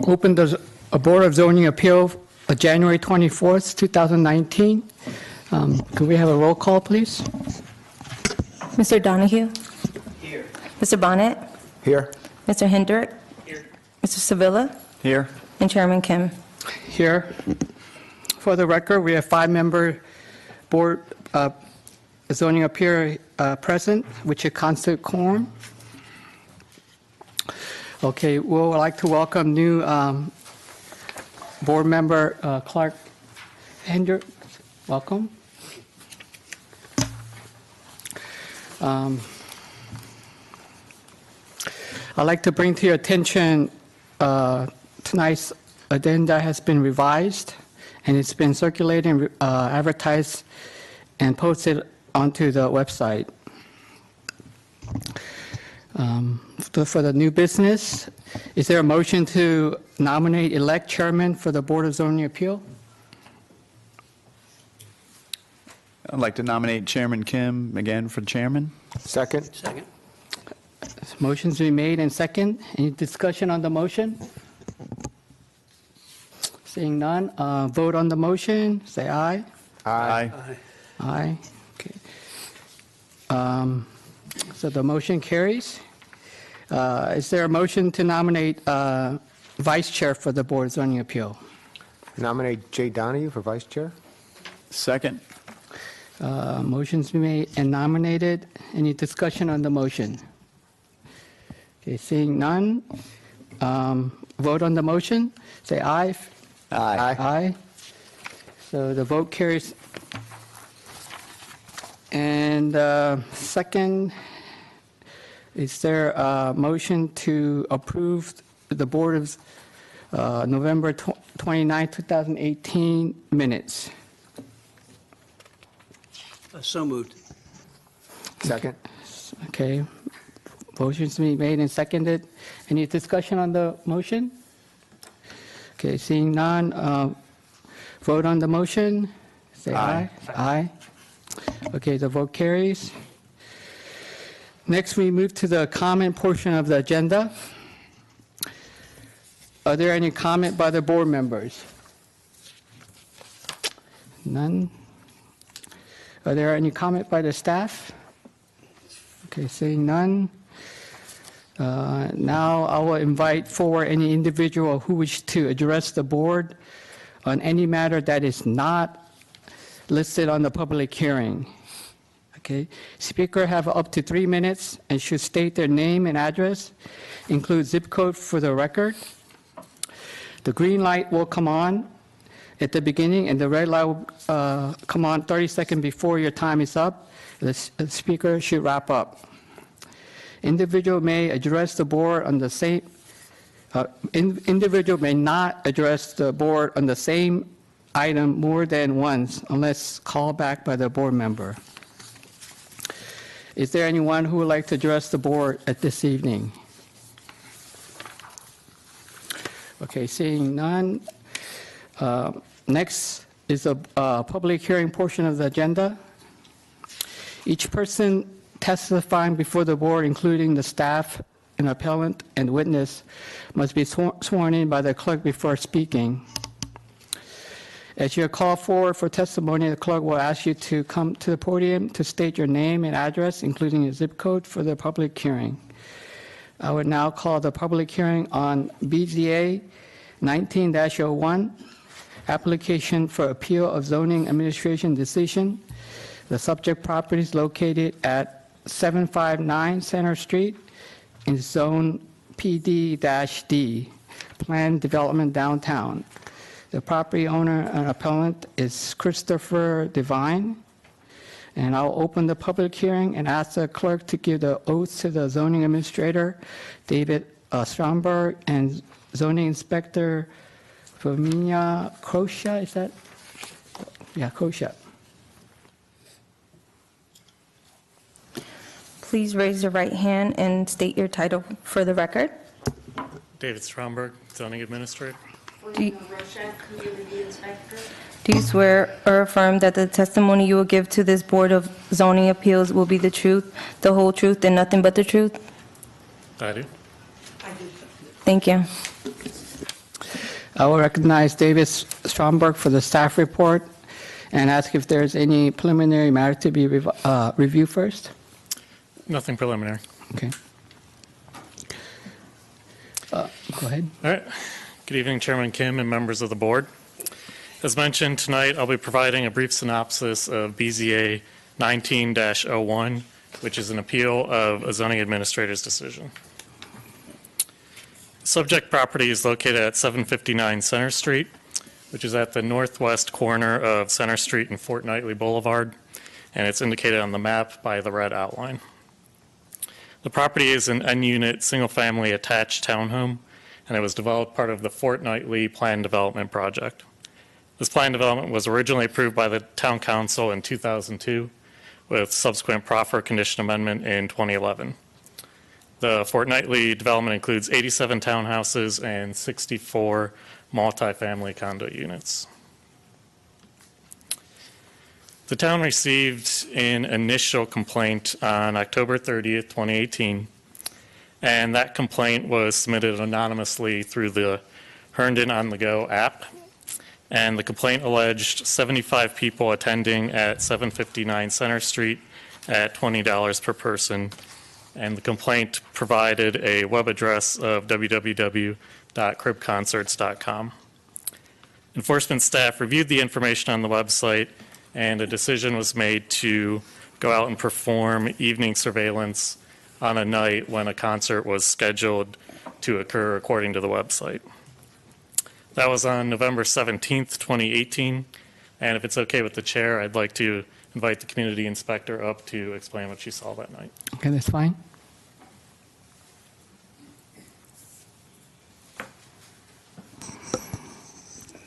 Open the Board of Zoning Appeal, January 24th, 2019. Could we have a roll call, please? Mr. Donahue? Here. Mr. Bonnet? Here. Mr. Hendrick? Here. Mr. Sevilla? Here. And Chairman Kim. Here. For the record, we have 5-member Board Zoning Appeal present, which is constitute quorum. Okay, we would like to welcome new board member Clark Hendrick. Welcome. I'd like to bring to your attention tonight's agenda has been revised, and it's been circulated, advertised, and posted onto the website. For the new business, is there a motion to nominate elect chairman for the Board of Zoning Appeal? I'd like to nominate Chairman Kim again for chairman. Second. Second. Motion's been made and second. Any discussion on the motion? Seeing none, vote on the motion. Say aye. Aye. Aye. Okay. So the motion carries. Is there a motion to nominate vice chair for the Board of Zoning Appeal? Nominate Jay Donahue for vice chair. Second. Motion's been made and nominated. Any discussion on the motion? Okay, seeing none, vote on the motion. Say aye. Aye. Aye. So the vote carries. And second, is there a motion to approve the Board of November 29, 2018 minutes? So moved. Second. Okay. Motion's been made and seconded. Any discussion on the motion? Okay, seeing none, vote on the motion. Say aye. Aye. Okay, the vote carries. Next, we move to the comment portion of the agenda. Are there any comment by the board members? None. Are there any comment by the staff? Okay, seeing none. Now I will invite forward any individual who wish to address the board on any matter that is not listed on the public hearing. Okay, speaker have up to 3 minutes and should state their name and address, include zip code for the record. The green light will come on at the beginning, and the red light will come on 30 seconds before your time is up. The speaker should wrap up. Individual may address the board on the same. Individual may not address the board on the same item more than once unless called back by the board member. Is there anyone who would like to address the board at this evening? Okay, seeing none. Next is a public hearing portion of the agenda. Each person testifying before the board, including the staff, an appellant, and witness, must be sworn in by the clerk before speaking. As you are called forward for testimony, the clerk will ask you to come to the podium to state your name and address, including your zip code, for the public hearing. I would now call the public hearing on BZA 19-01, application for appeal of zoning administration decision. The subject property is located at 759 Center Street in Zone PD-D, Planned Development Downtown. The property owner and appellant is Christopher Devine. And I'll open the public hearing and ask the clerk to give the oath to the zoning administrator, David Stromberg, and zoning inspector, Firmina Kosha, is that? Yeah, Kosha. Please raise your right hand and state your title for the record. David Stromberg, zoning administrator. Do you swear or affirm that the testimony you will give to this Board of Zoning Appeals will be the truth, the whole truth, and nothing but the truth? I do. Thank you. I will recognize David Stromberg for the staff report and ask if there's any preliminary matter to be reviewed first. Nothing preliminary. Okay. Go ahead. All right. Good evening, Chairman Kim and members of the board. As mentioned, tonight I'll be providing a brief synopsis of BZA 19-01, which is an appeal of a zoning administrator's decision. Subject property is located at 759 Center Street, which is at the northwest corner of Center Street and Fortnightly Boulevard, and it's indicated on the map by the red outline. The property is an N-unit, single-family attached townhome, and it was developed part of the Fortnightly Plan Development Project. This plan development was originally approved by the Town Council in 2002, with subsequent proffer condition amendment in 2011. The Fortnightly development includes 87 townhouses and 64 multifamily condo units. The town received an initial complaint on October 30th, 2018, and that complaint was submitted anonymously through the Herndon On The Go app. And the complaint alleged 75 people attending at 759 Center Street at $20 per person. And the complaint provided a web address of www.cribconcerts.com. Enforcement staff reviewed the information on the website, and a decision was made to go out and perform evening surveillance on a night when a concert was scheduled to occur according to the website. That was on November 17th, 2018, and if it's okay with the chair, I'd like to invite the community inspector up to explain what she saw that night. Okay, that's fine.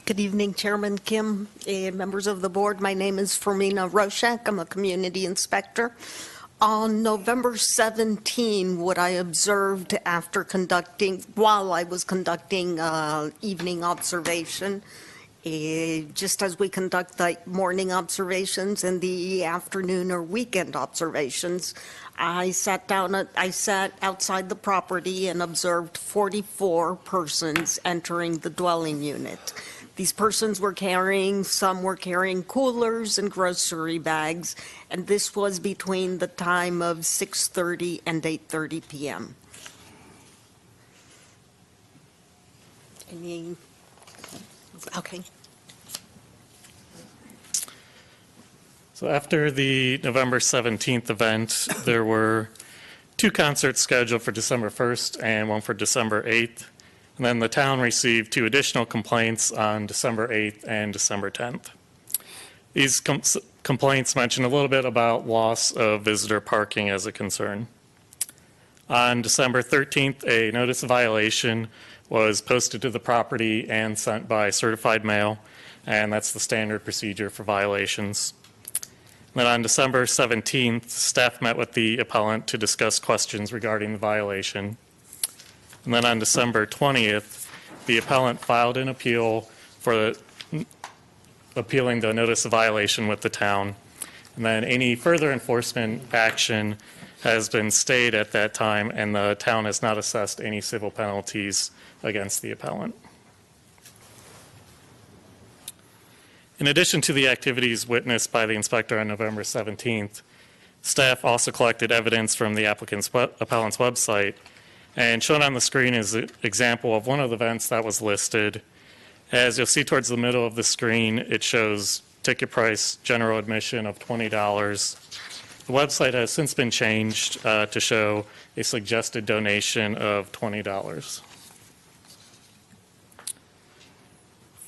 Good evening, Chairman Kim, members of the board. My name is Fermina Roshak. I'm a community inspector. On November 17, what I observed while I was conducting evening observation, just as we conduct the morning observations and the afternoon or weekend observations, I sat outside the property and observed 44 persons entering the dwelling unit. These persons some were carrying coolers and grocery bags, and this was between the time of 6:30 and 8:30 p.m. Okay. So after the November 17th event, there were 2 concerts scheduled for December 1st and one for December 8th. And then the town received 2 additional complaints on December 8th and December 10th. These complaints mention a little bit about loss of visitor parking as a concern. On December 13th, a notice of violation was posted to the property and sent by certified mail, and that's the standard procedure for violations. Then on December 17th, staff met with the appellant to discuss questions regarding the violation. And then on December 20th, the appellant filed an appeal for appealing the notice of violation with the town. And then any further enforcement action has been stayed at that time, and the town has not assessed any civil penalties against the appellant. In addition to the activities witnessed by the inspector on November 17th, staff also collected evidence from the appellant's website. And shown on the screen is an example of one of the events that was listed. As you'll see towards the middle of the screen, it shows ticket price, general admission of $20. The website has since been changed to show a suggested donation of $20.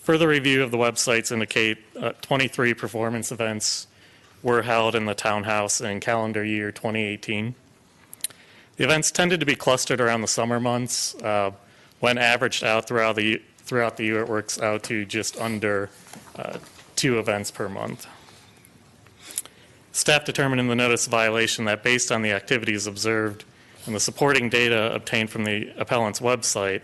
Further review of the websites indicate 23 performance events were held in the townhouse in calendar year 2018. The events tended to be clustered around the summer months. When averaged out throughout the year, it works out to just under 2 events per month. Staff determined in the notice of violation that based on the activities observed and the supporting data obtained from the appellant's website,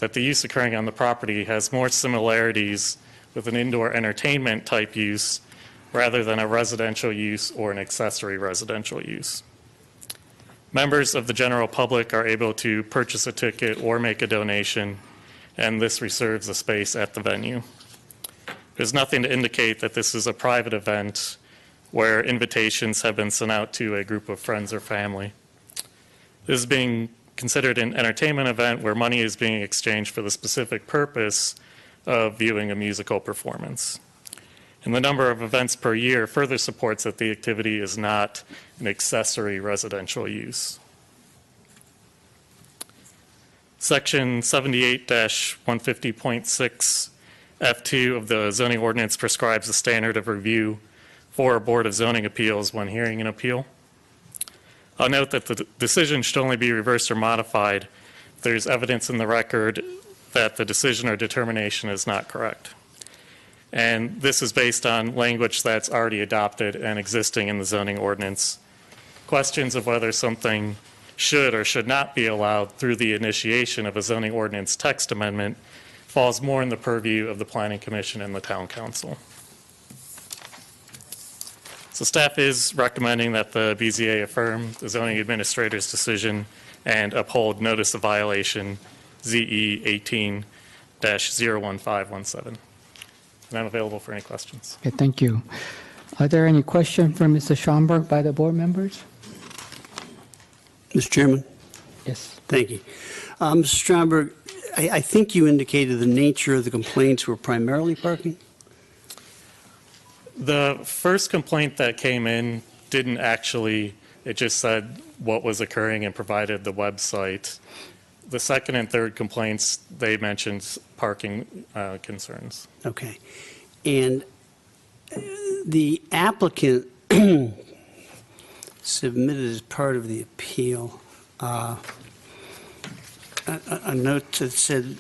that the use occurring on the property has more similarities with an indoor entertainment type use rather than a residential use or an accessory residential use. Members of the general public are able to purchase a ticket or make a donation, and this reserves a space at the venue. There's nothing to indicate that this is a private event where invitations have been sent out to a group of friends or family. This is being considered an entertainment event where money is being exchanged for the specific purpose of viewing a musical performance. And the number of events per year further supports that the activity is not an accessory residential use. Section 78-150.6 F2 of the zoning ordinance prescribes a standard of review for a Board of Zoning Appeals when hearing an appeal. I'll note that the decision should only be reversed or modified if there's evidence in the record that the decision or determination is not correct. And this is based on language that's already adopted and existing in the zoning ordinance. Questions of whether something should or should not be allowed through the initiation of a zoning ordinance text amendment falls more in the purview of the Planning Commission and the Town Council. So staff is recommending that the BZA affirm the zoning administrator's decision and uphold notice of violation ZE 18-01517. And I'm available for any questions. Okay, thank you. Are there any questions for Mr. Schomburg by the board members? Mr. Chairman, Yes. thank you. Mr. Stromberg, I think you indicated the nature of the complaints were primarily parking? The first complaint that came in didn't actually, it just said what was occurring and provided the website. The second and third complaints, they mentioned parking concerns. Okay. And the applicant submitted as part of the appeal a note that said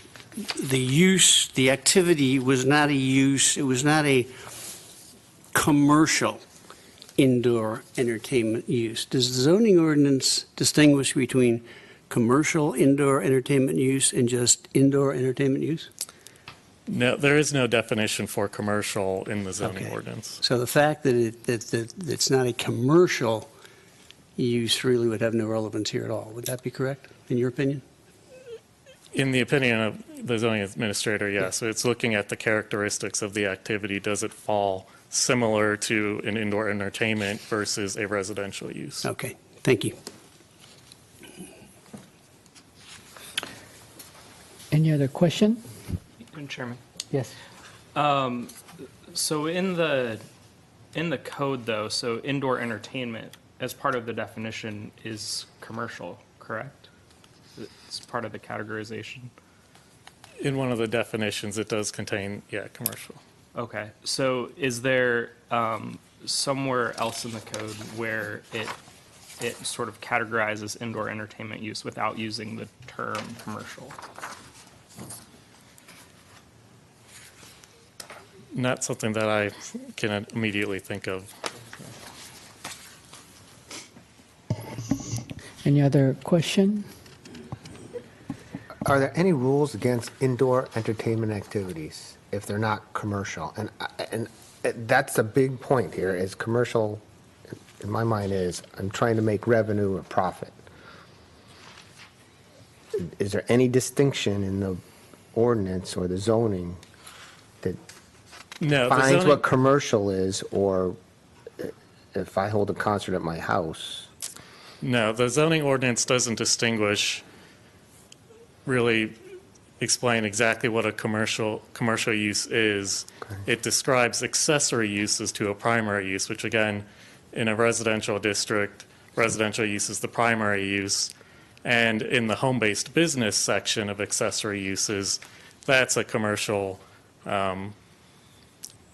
the activity was not a use, it was not a commercial indoor entertainment use. Does the zoning ordinance distinguish between commercial indoor entertainment use and just indoor entertainment use? No, there is no definition for commercial in the zoning Okay. ordinance. So the fact that it's not a commercial use really would have no relevance here at all. Would that be correct, in your opinion? In the opinion of the zoning administrator, yes. So it's looking at the characteristics of the activity. Does it fall similar to an indoor entertainment versus a residential use? Okay, thank you. Any other question? Madam Chairman. Yes. So in the code though, so indoor entertainment as part of the definition is commercial, correct? It's part of the categorization. In one of the definitions, it does contain, commercial. Okay, so is there somewhere else in the code where it sort of categorizes indoor entertainment use without using the term commercial? Not something that I can immediately think of. Any other question? Are there any rules against indoor entertainment activities if they're not commercial? And that's a big point here, is commercial, in my mind, is I'm trying to make revenue or profit. Is there any distinction in the ordinance or the zoning that No, the defines zoning, what commercial is, or if I hold a concert at my house? no, the zoning ordinance doesn't distinguish, really explain exactly what a commercial use is. It describes accessory uses to a primary use, which again, in a residential district, residential use is the primary use. And in the home-based business section of accessory uses, that's a commercial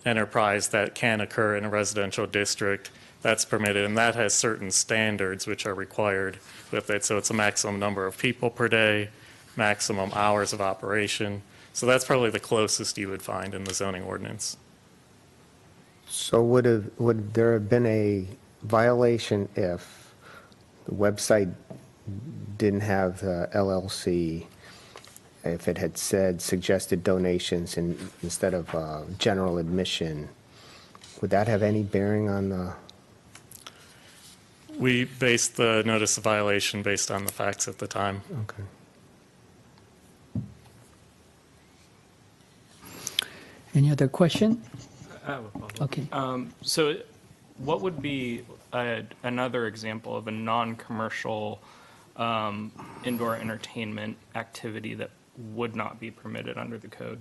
enterprise that can occur in a residential district. That's permitted, and that has certain standards which are required with it. So it's a maximum number of people per day, maximum hours of operation. So that's probably the closest you would find in the zoning ordinance. So would there have been a violation if the website didn't have the LLC, if it had said suggested donations instead of general admission? Would that have any bearing on the? We based the notice of violation based on the facts at the time. Okay. Any other question? I have a follow-up. Okay. So what would be another example of a non-commercial indoor entertainment activity that would not be permitted under the code?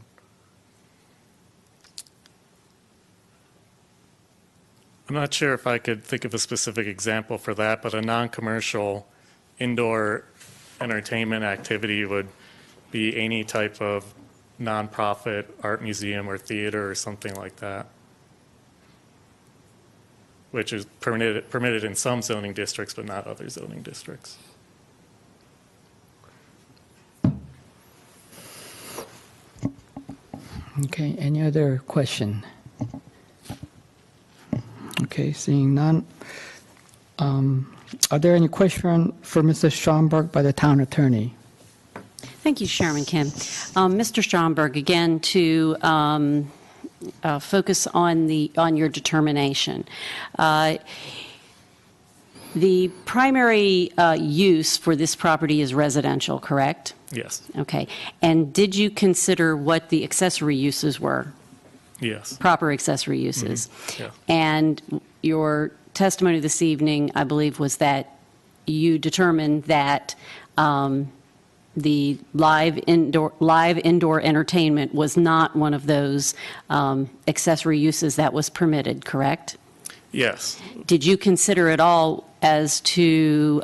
I'm not sure if I could think of a specific example for that, but a non-commercial indoor entertainment activity would be any type of nonprofit art museum or theater or something like that, which is permitted in some zoning districts, but not other zoning districts. Okay, any other question? Okay, seeing none. Are there any questions for Mr. Stromberg by the town attorney? Thank you, Chairman Kim. Mr. Stromberg, again, to focus on your determination. The primary use for this property is residential, correct? Yes. Okay. And did you consider what the accessory uses were? Yes. Proper accessory uses? Yeah. And your testimony this evening, I believe, was that you determined that the live indoor entertainment was not one of those accessory uses that was permitted, correct? Yes. Did you consider at all as to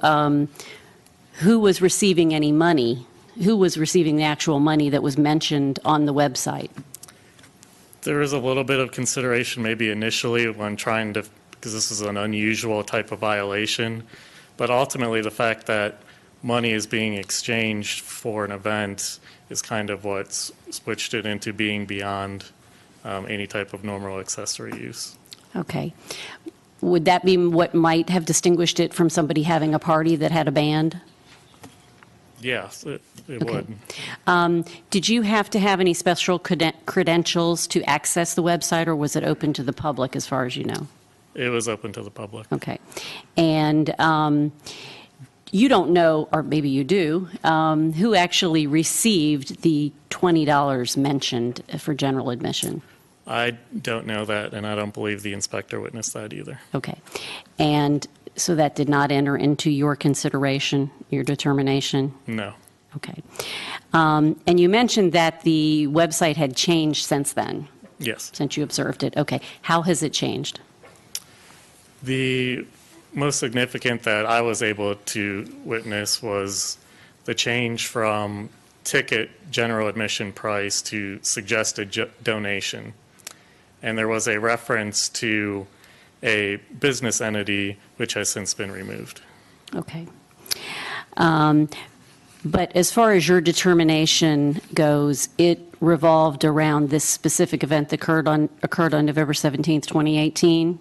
who was receiving any money, who was receiving the actual money that was mentioned on the website? There is a little bit of consideration maybe initially when trying to, because this is an unusual type of violation, but ultimately the fact that money is being exchanged for an event is kind of what's switched it into being beyond any type of normal accessory use. Okay. Would that be what might have distinguished it from somebody having a party that had a band? Yes, it Okay. would. Did you have to have any special credentials to access the website, or was it open to the public as far as you know? It was open to the public. Okay. And you don't know, or maybe you do, who actually received the $20 mentioned for general admission? I don't know that, and I don't believe the inspector witnessed that either. Okay. And so that did not enter into your consideration, your determination? No. Okay. And you mentioned that the website had changed since then, Yes. since you observed it. Okay. How has it changed? The most significant that I was able to witness was the change from ticket general admission price to suggested donation. And there was a reference to a business entity which has since been removed. Okay. But as far as your determination goes, it revolved around this specific event that occurred on November 17th, 2018?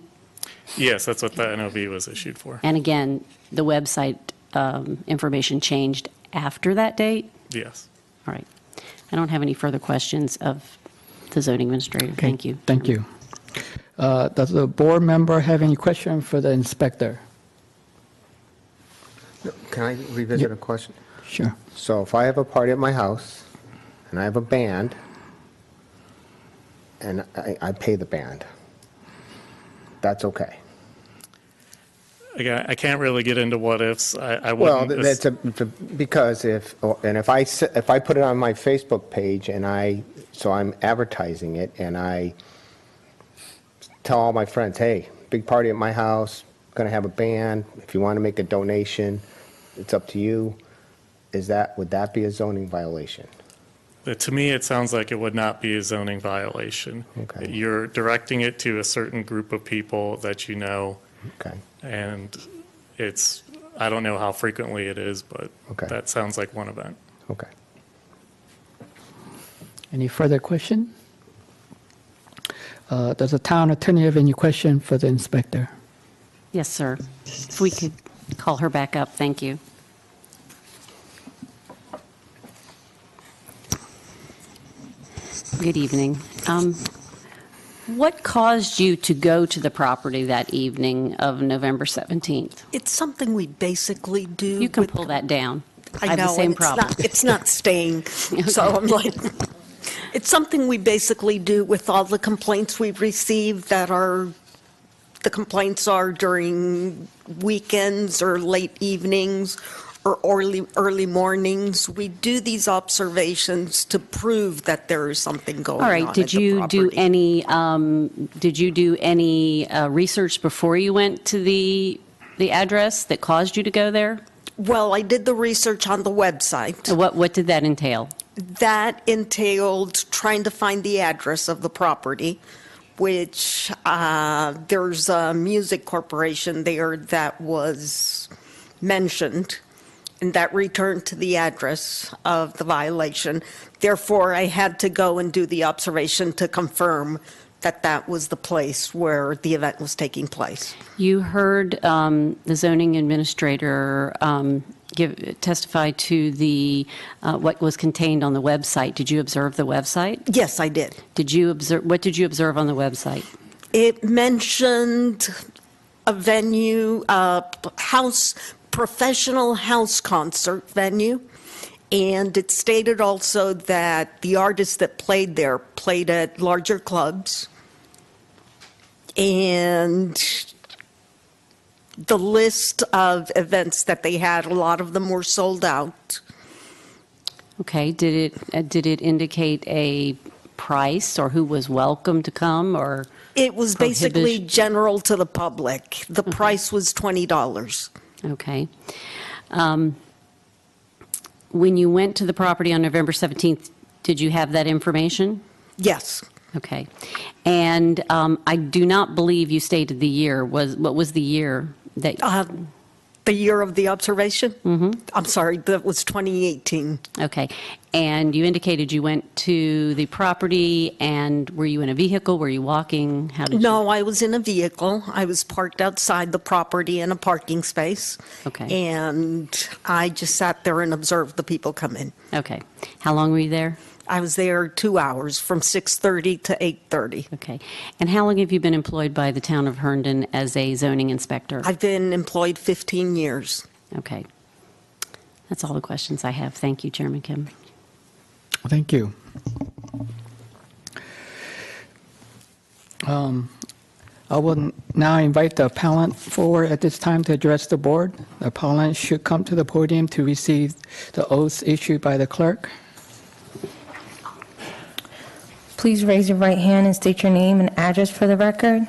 Yes, that's what the NOV was issued for. And again, the website information changed after that date? Yes. All right. I don't have any further questions of the zoning administrator. Okay, Thank you. Thank you. Does the board member have any question for the inspector? Can I revisit Yep. a question? Sure. So if I have a party at my house, and I have a band, and I pay the band, that's okay? Again, I can't really get into what ifs. I Well, wouldn't. because if I put it on my Facebook page and so I'm advertising it and I tell all my friends, hey, big party at my house, going to have a band, if you want to make a donation, it's up to you. Would that be a zoning violation? To me, it sounds like it would not be a zoning violation. Okay. You're directing it to a certain group of people that you know, Okay. and I don't know how frequently it is, but Okay. that sounds like one event. Okay. Any further question? Does the town attorney have any question for the inspector? Yes, sir. If we could call her back up, thank you. Good evening. What caused you to go to the property that evening of November 17th? It's something we basically do. You can with- pull that down. I I have know, the same and problem. it's not staying, so I'm like, it's something we basically do with all the complaints we've received that are, the complaints are during weekends or late evenings or early mornings. We do these observations to prove that there is something going All on right, at did the you do property. any research before you went to the address that caused you to go there? Well, I did the research on the website. What did that entail? That entailed trying to find the address of the property, which there's a music corporation there that was mentioned, and that returned to the address of the violation. Therefore, I had to go and do the observation to confirm that that was the place where the event was taking place. You heard the zoning administrator testify to the what was contained on the website. Did you observe the website? Yes, I did. What did you observe on the website? It mentioned a venue, professional house concert venue, and it stated also that the artists that played there played at larger clubs, and the list of events that they had, a lot of them were sold out. Okay. Did it indicate a price or who was welcome to come or? It was basically Prohibition. general to the public. The price was $20. Okay. When you went to the property on November 17th, did you have that information? Yes. Okay. And I do not believe you stated the year. What was the year that? The year of the observation? Mm-hmm. I'm sorry, that was 2018. Okay. And you indicated you went to the property, and were you in a vehicle? Were you walking? How did you? No, I was in a vehicle. I was parked outside the property in a parking space. Okay. And I just sat there and observed the people come in. Okay. How long were you there? I was there 2 hours, from 6:30 to 8:30. Okay. And how long have you been employed by the town of Herndon as a zoning inspector? I've been employed 15 years. Okay. That's all the questions I have. Thank you, Chairman Kim. Thank you. I will now invite the appellant forward at this time to address the board. The appellant should come to the podium to receive the oaths issued by the clerk. Please raise your right hand and state your name and address for the record.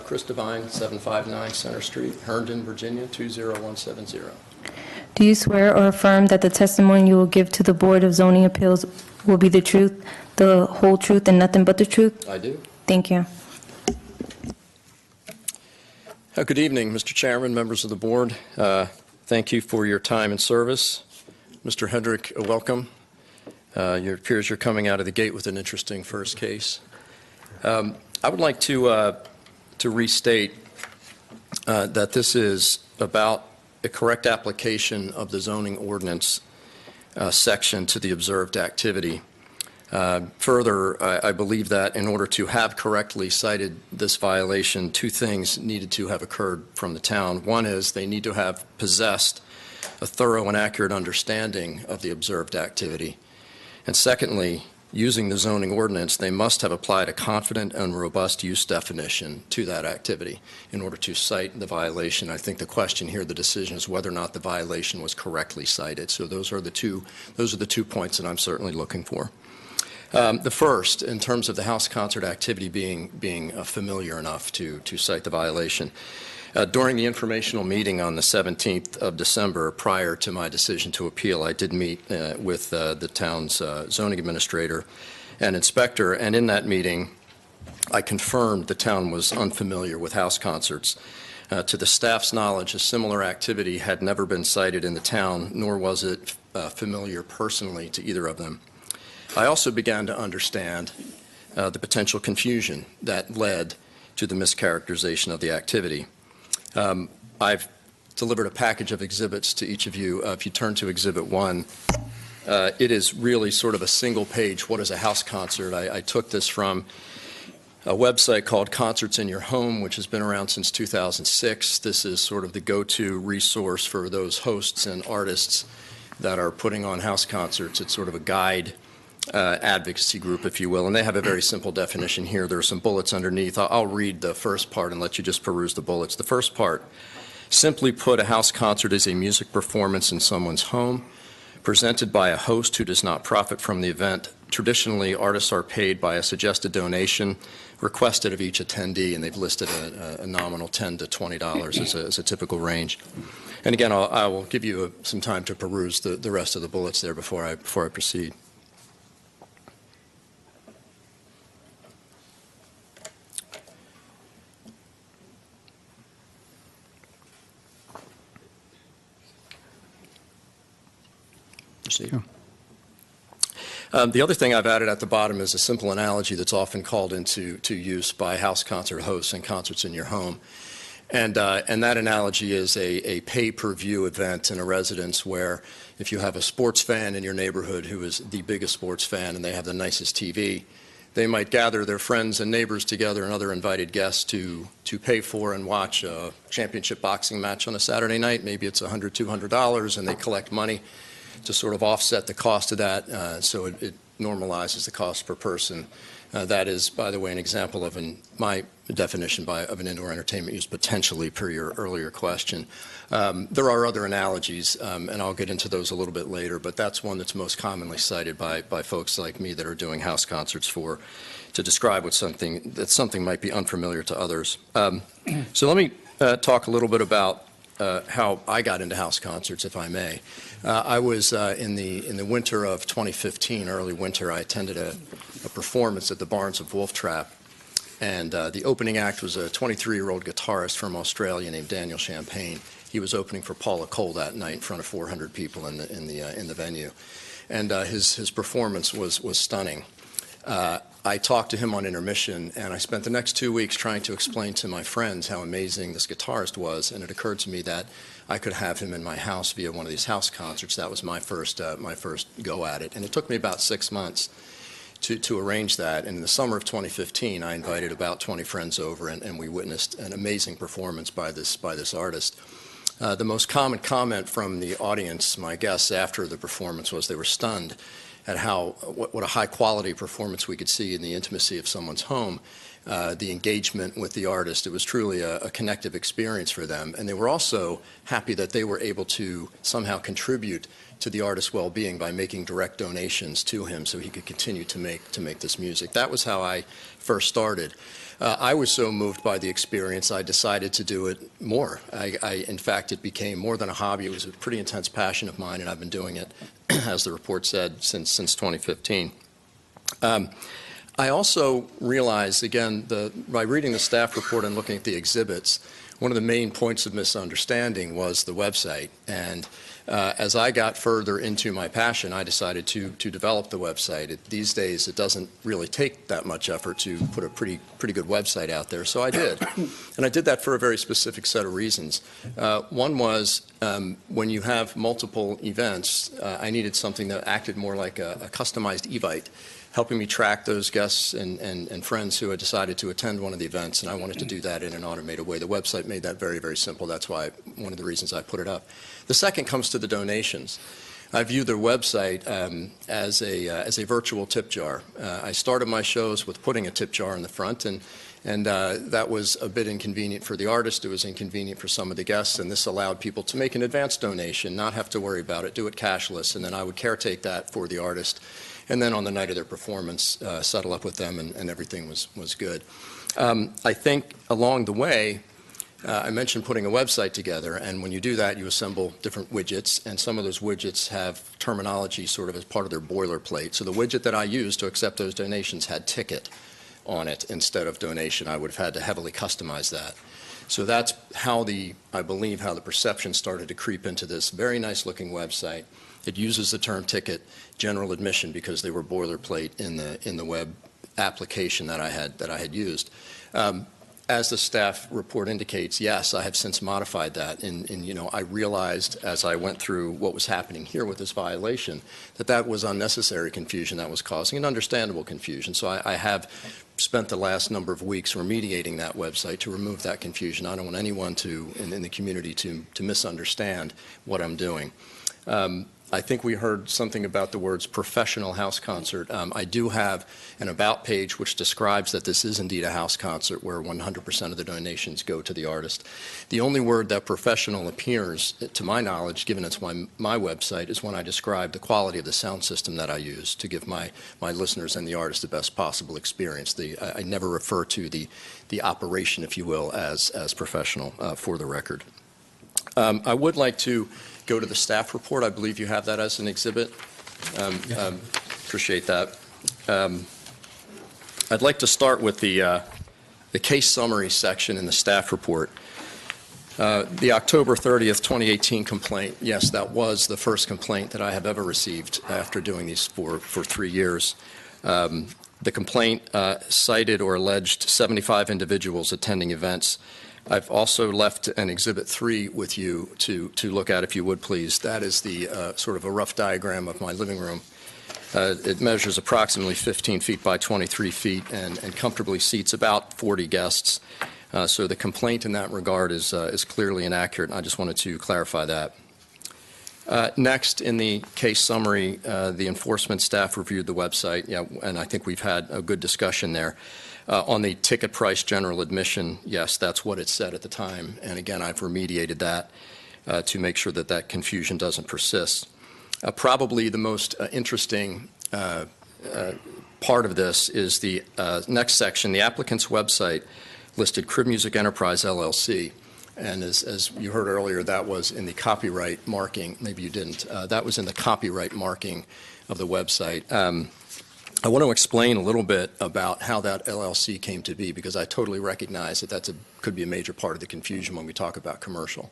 Chris Devine, 759 Center Street, Herndon, Virginia, 20170. Do you swear or affirm that the testimony you will give to the Board of Zoning Appeals will be the truth, the whole truth, and nothing but the truth? I do. Thank you. Good evening, Mr. Chairman, members of the board. Thank you for your time and service. Mr. Hendrick, welcome. It appears you're coming out of the gate with an interesting first case. I would like to restate that this is about a correct application of the zoning ordinance section to the observed activity. Further, I believe that in order to have correctly cited this violation, two things needed to have occurred from the town. One is they need to have possessed a thorough and accurate understanding of the observed activity. And secondly, using the zoning ordinance, they must have applied a confident and robust use definition to that activity in order to cite the violation. I think the question here, the decision, is whether or not the violation was correctly cited. So those are the two points that I'm certainly looking for. The first, in terms of the house concert activity being familiar enough to cite the violation. During the informational meeting on the 17th of December, prior to my decision to appeal, I did meet with the town's zoning administrator and inspector, and in that meeting, I confirmed the town was unfamiliar with house concerts. To the staff's knowledge, a similar activity had never been cited in the town, nor was it familiar personally to either of them. I also began to understand the potential confusion that led to the mischaracterization of the activity. I've delivered a package of exhibits to each of you. If you turn to Exhibit 1, It is really sort of a single page, what is a house concert? I took this from a website called Concerts in Your Home, which has been around since 2006. This is sort of the go-to resource for those hosts and artists that are putting on house concerts. It's sort of a guide advocacy group, if you will, and they have a very simple definition here. There are some bullets underneath. I'll read the first part and let you just peruse the bullets. The first part, simply put, a house concert is a music performance in someone's home, presented by a host who does not profit from the event. Traditionally, artists are paid by a suggested donation requested of each attendee, and they've listed a nominal $10 to $20 as a typical range. And again, I will give you some time to peruse the rest of the bullets there before I proceed. Sure. The other thing I've added at the bottom is a simple analogy that's often called into use by house concert hosts and Concerts in Your Home. And that analogy is a pay-per-view event in a residence where if you have a sports fan in your neighborhood who is the biggest sports fan and they have the nicest TV, they might gather their friends and neighbors together and other invited guests to pay for and watch a championship boxing match on a Saturday night. Maybe it's $100, $200, and they collect money to sort of offset the cost of that, so it normalizes the cost per person. That is, by the way, an example of my definition of an indoor entertainment use, potentially, per your earlier question. There are other analogies, and I'll get into those a little bit later, but that's one that's most commonly cited by folks like me that are doing house concerts to describe what something might be unfamiliar to others. So let me talk a little bit about how I got into house concerts, if I may. I was in the winter of 2015, early winter. I attended a performance at the Barns of Wolf Trap, and the opening act was a 23-year-old guitarist from Australia named Daniel Champagne. He was opening for Paula Cole that night in front of 400 people in the venue, and his performance was stunning. I talked to him on intermission, and I spent the next 2 weeks trying to explain to my friends how amazing this guitarist was, and it occurred to me that I could have him in my house via one of these house concerts. That was my first go at it, and it took me about 6 months to arrange that. And in the summer of 2015, I invited about 20 friends over, and we witnessed an amazing performance by this artist. The most common comment from the audience, my guests, after the performance was they were stunned at what a high-quality performance we could see in the intimacy of someone's home, the engagement with the artist. It was truly a connective experience for them. And they were also happy that they were able to somehow contribute to the artist's well-being by making direct donations to him so he could continue to make this music. That was how I first started. I was so moved by the experience, I decided to do it more. In fact, it became more than a hobby. It was a pretty intense passion of mine, and I've been doing it, as the report said, since 2015. I also realized, again, by reading the staff report and looking at the exhibits, one of the main points of misunderstanding was the website. And as I got further into my passion, I decided to develop the website. These days, it doesn't really take that much effort to put a pretty good website out there, so I did. And I did that for a very specific set of reasons. One was when you have multiple events, I needed something that acted more like a customized Evite, helping me track those guests and friends who had decided to attend one of the events, and I wanted to do that in an automated way. The website made that very, very simple. That's why one of the reasons I put it up. The second comes to the donations. I view the website as a virtual tip jar. I started my shows with putting a tip jar in the front, and that was a bit inconvenient for the artist. It was inconvenient for some of the guests, and this allowed people to make an advance donation, not have to worry about it, do it cashless, and then I would caretake that for the artist. And then on the night of their performance, settle up with them, and everything was good. I think along the way, I mentioned putting a website together, and when you do that, you assemble different widgets, and some of those widgets have terminology sort of as part of their boilerplate. So the widget that I used to accept those donations had ticket on it instead of donation. I would have had to heavily customize that. So that's how I believe how the perception started to creep into this very nice-looking website. It uses the term ticket, general admission, because they were boilerplate in the web application that I had used. as the staff report indicates, yes, I have since modified that. And I realized as I went through what was happening here with this violation that was unnecessary confusion that was causing an understandable confusion. So I have spent the last number of weeks remediating that website to remove that confusion. I don't want anyone in the community to misunderstand what I'm doing. I think we heard something about the words professional house concert. I do have an about page which describes that this is indeed a house concert where 100% of the donations go to the artist. The only word that professional appears, to my knowledge, given it's my website, is when I describe the quality of the sound system that I use to give my listeners and the artist the best possible experience. I never refer to the operation, if you will, as professional, for the record. I would like to go to the staff report. I believe you have that as an exhibit. Appreciate that. I'd like to start with the case summary section in the staff report. The October 30th, 2018 complaint, yes, that was the first complaint that I have ever received after doing these for 3 years. The complaint cited or alleged 75 individuals attending events. I've also left an Exhibit 3 with you to look at, if you would, please. That is the sort of a rough diagram of my living room. It measures approximately 15 feet by 23 feet and comfortably seats about 40 guests. So the complaint in that regard is clearly inaccurate, and I just wanted to clarify that. Next, in the case summary, the enforcement staff reviewed the website, and I think we've had a good discussion there. On the ticket price general admission, yes, that's what it said at the time. And again, I've remediated that to make sure that confusion doesn't persist. Probably the most interesting part of this is the next section. The applicant's website listed Crib Music Enterprise, LLC. And as you heard earlier, that was in the copyright marking. Maybe you didn't. That was in the copyright marking of the website. I want to explain a little bit about how that LLC came to be, because I totally recognize that could be a major part of the confusion when we talk about commercial.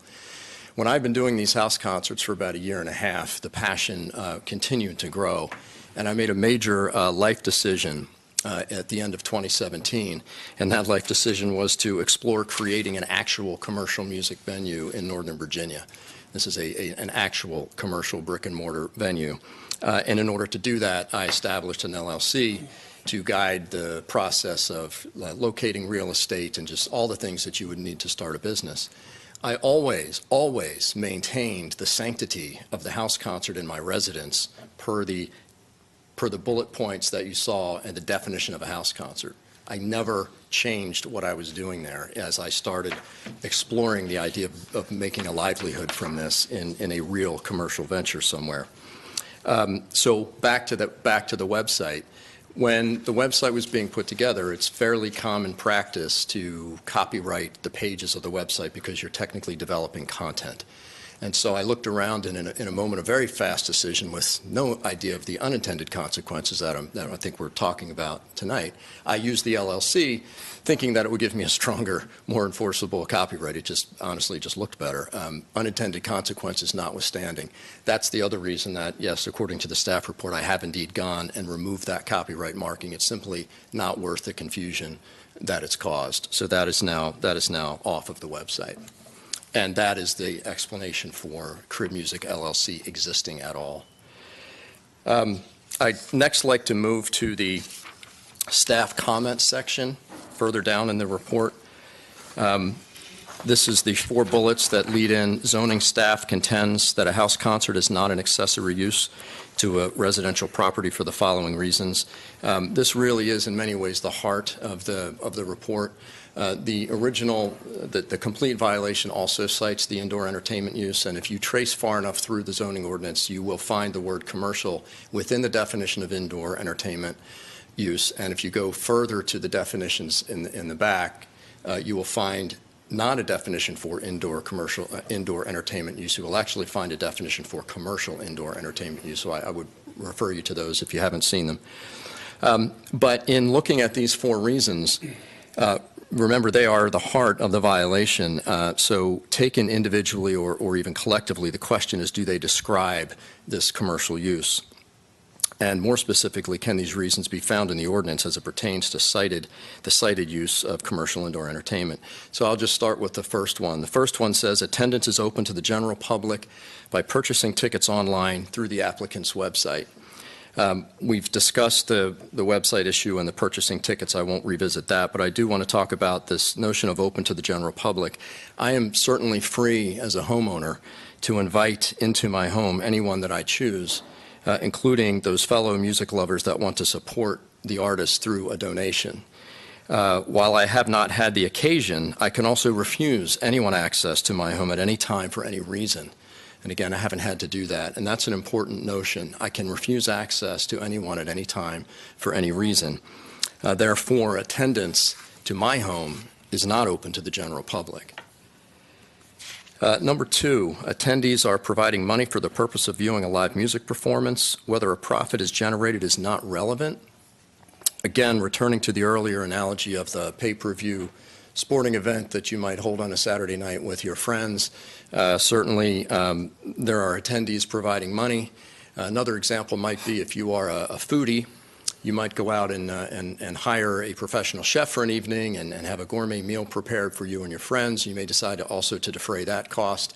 When I've been doing these house concerts for about 1.5 years, the passion continued to grow, and I made a major life decision at the end of 2017, and that life decision was to explore creating an actual commercial music venue in Northern Virginia. This is an actual commercial brick-and-mortar venue. And in order to do that, I established an LLC to guide the process of locating real estate and just all the things that you would need to start a business. I always maintained the sanctity of the house concert in my residence per the bullet points that you saw and the definition of a house concert. I never changed what I was doing there as I started exploring the idea of making a livelihood from this in a real commercial venture somewhere. So back to the website. When the website was being put together, it's fairly common practice to copyright the pages of the website because you're technically developing content. And so I looked around and in a moment of very fast decision with no idea of the unintended consequences that I think we're talking about tonight, I used the LLC thinking that it would give me a stronger, more enforceable copyright. It just honestly just looked better. Unintended consequences notwithstanding. That's the other reason that, yes, according to the staff report, I have indeed gone and removed that copyright marking. It's simply not worth the confusion that it's caused. So that is now off of the website. And that is the explanation for Crib Music LLC existing at all. I'd next like to move to the staff comments section further down in the report. This is the 4 bullets that lead in. Zoning staff contends that a house concert is not an accessory use to a residential property for the following reasons. This really is in many ways the heart of the report. The original, the complete violation also cites the indoor entertainment use, and if you trace far enough through the zoning ordinance, you will find the word commercial within the definition of indoor entertainment use. And if you go further to the definitions in the back, you will find not a definition for indoor entertainment use. You will actually find a definition for commercial indoor entertainment use. So I would refer you to those if you haven't seen them. But in looking at these 4 reasons, remember, they are the heart of the violation. So taken individually or even collectively, the question is, do they describe this commercial use? And more specifically, can these reasons be found in the ordinance as it pertains to the cited use of commercial indoor entertainment? So I'll just start with the first one. The first one says attendance is open to the general public by purchasing tickets online through the applicant's website. We've discussed the website issue and the purchasing tickets. I won't revisit that, but I do want to talk about this notion of open to the general public. I am certainly free as a homeowner to invite into my home anyone that I choose, including those fellow music lovers that want to support the artist through a donation. While I have not had the occasion, I can also refuse anyone access to my home at any time for any reason. And again, I haven't had to do that, and that's an important notion. I can refuse access to anyone at any time for any reason. Therefore, attendance to my home is not open to the general public. Number two, attendees are providing money for the purpose of viewing a live music performance. Whether a profit is generated is not relevant. Again, returning to the earlier analogy of the pay-per-view sporting event that you might hold on a Saturday night with your friends, certainly there are attendees providing money. Another example might be if you are a foodie, you might go out and hire a professional chef for an evening and have a gourmet meal prepared for you and your friends. You may decide also to defray that cost.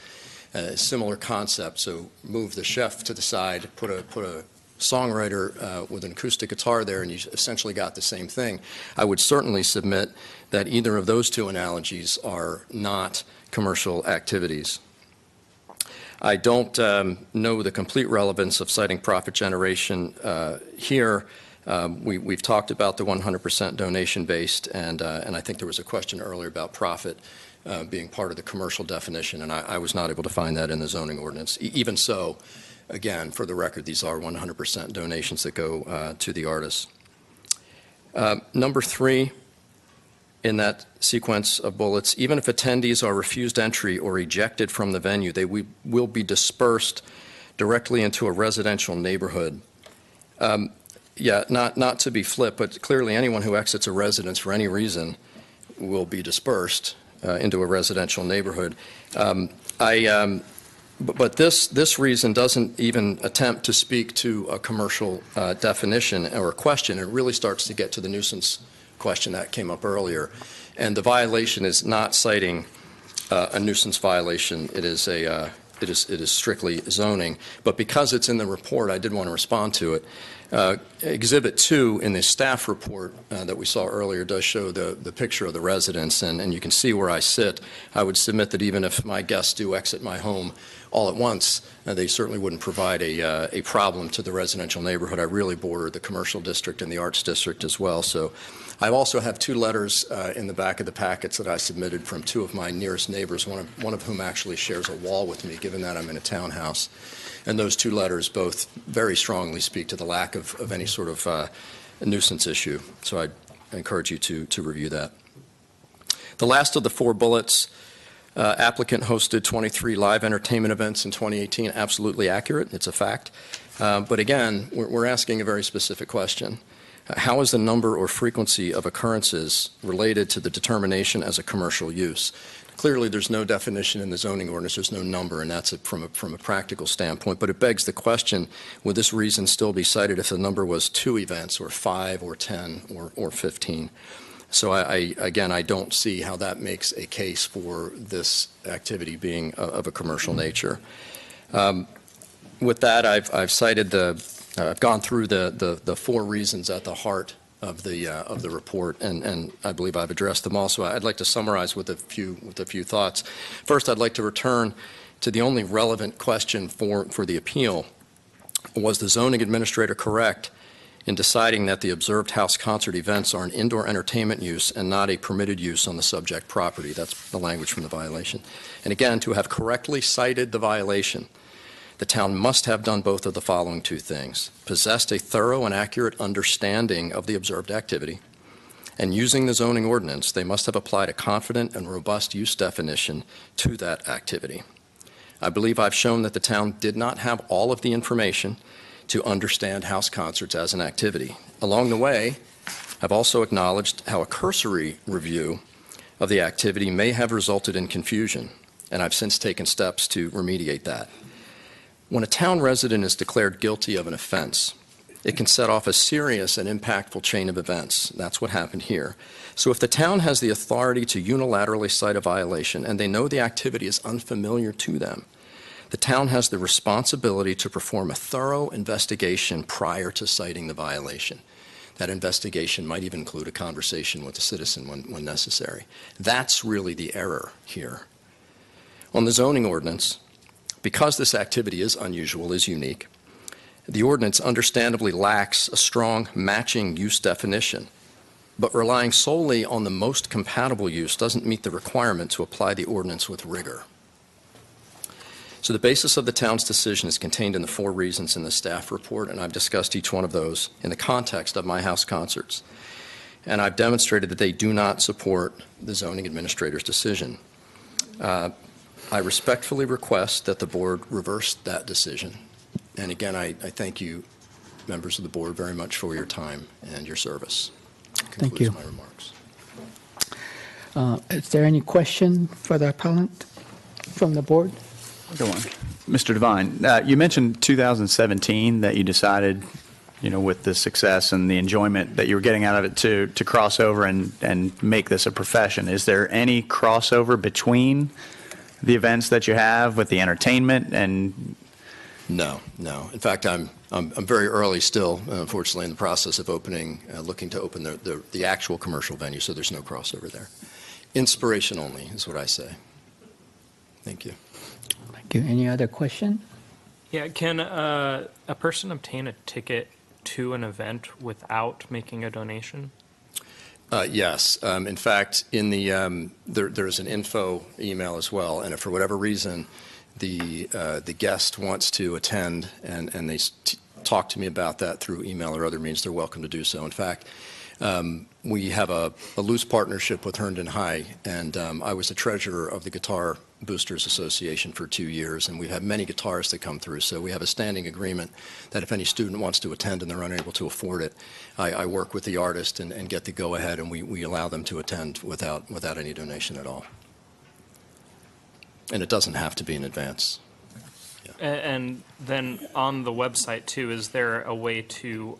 Similar concept, so move the chef to the side, put a songwriter with an acoustic guitar there, and you essentially got the same thing. I would certainly submit that either of those two analogies are not commercial activities. I don't know the complete relevance of citing profit generation here. We've talked about the 100% donation-based, and I think there was a question earlier about profit being part of the commercial definition, and I was not able to find that in the zoning ordinance. Even so, again, for the record, these are 100% donations that go to the artists. Number three, in that sequence of bullets, even if attendees are refused entry or ejected from the venue, they will be dispersed directly into a residential neighborhood. Yeah, not to be flip, but clearly anyone who exits a residence for any reason will be dispersed into a residential neighborhood. But this reason doesn't even attempt to speak to a commercial definition or a question. It really starts to get to the nuisance question that came up earlier. And the violation is not citing a nuisance violation. It is strictly zoning. But because it's in the report, I did want to respond to it. Exhibit 2 in the staff report that we saw earlier does show the picture of the residence, and you can see where I sit. I would submit that even if my guests do exit my home all at once, they certainly wouldn't provide a problem to the residential neighborhood. I really border the commercial district and the arts district as well. So I also have 2 letters in the back of the packets that I submitted from 2 of my nearest neighbors, one of whom actually shares a wall with me, given that I'm in a townhouse. And those 2 letters both very strongly speak to the lack of any sort of nuisance issue. So I encourage you to review that. The last of the 4 bullets, applicant hosted 23 live entertainment events in 2018. Absolutely accurate. It's a fact. But again, we're asking a very specific question. How is the number or frequency of occurrences related to the determination as a commercial use? Clearly, there's no definition in the zoning ordinance. There's no number, and that's from a practical standpoint. But it begs the question, would this reason still be cited if the number was 2 events or 5 or 10 or 15? So again, I don't see how that makes a case for this activity being of a commercial nature. With that, I've cited I've gone through the 4 reasons at the heart of the report, and I believe I've addressed them all. So I'd like to summarize with a few thoughts. First, I'd like to return to the only relevant question for the appeal. Was the zoning administrator correct in deciding that the observed house concert events are an indoor entertainment use and not a permitted use on the subject property? That's the language from the violation. And again, to have correctly cited the violation, the town must have done both of the following 2 things: possessed a thorough and accurate understanding of the observed activity, and using the zoning ordinance, they must have applied a confident and robust use definition to that activity. I believe I've shown that the town did not have all of the information to understand house concerts as an activity. Along the way, I've also acknowledged how a cursory review of the activity may have resulted in confusion, and I've since taken steps to remediate that. When a town resident is declared guilty of an offense, it can set off a serious and impactful chain of events. That's what happened here. So if the town has the authority to unilaterally cite a violation and they know the activity is unfamiliar to them, the town has the responsibility to perform a thorough investigation prior to citing the violation. That investigation might even include a conversation with the citizen when necessary. That's really the error here. On the zoning ordinance, because this activity is unusual, is unique, the ordinance understandably lacks a strong matching use definition, but relying solely on the most compatible use doesn't meet the requirement to apply the ordinance with rigor. So the basis of the town's decision is contained in the 4 reasons in the staff report, and I've discussed each one of those in the context of my house concerts. And I've demonstrated that they do not support the zoning administrator's decision. I respectfully request that the board reverse that decision. And again, I thank you, members of the board, very much for your time and your service. That Thank you. concludes my remarks. Is there any question for the appellant from the board? Go on. Mr. Devine, you mentioned 2017 that you decided, with the success and the enjoyment that you were getting out of it to cross over and make this a profession. Is there any crossover between the events that you have with the entertainment and? No. In fact, I'm very early still, unfortunately, in the process of looking to open the actual commercial venue, so there's no crossover there. Inspiration only is what I say. Thank you. Thank you. Any other question? Yeah, can a person obtain a ticket to an event without making a donation? Yes. In fact, in the there's an info email as well, and if for whatever reason the guest wants to attend and they talk to me about that through email or other means, they're welcome to do so. In fact, we have a loose partnership with Herndon High, and I was the treasurer of the Guitar Boosters Association for 2 years, and we've had many guitarists that come through. So we have a standing agreement that if any student wants to attend and they're unable to afford it, I work with the artist and get the go-ahead, and we allow them to attend without any donation at all. And it doesn't have to be in advance. Yeah. And then on the website too, is there a way to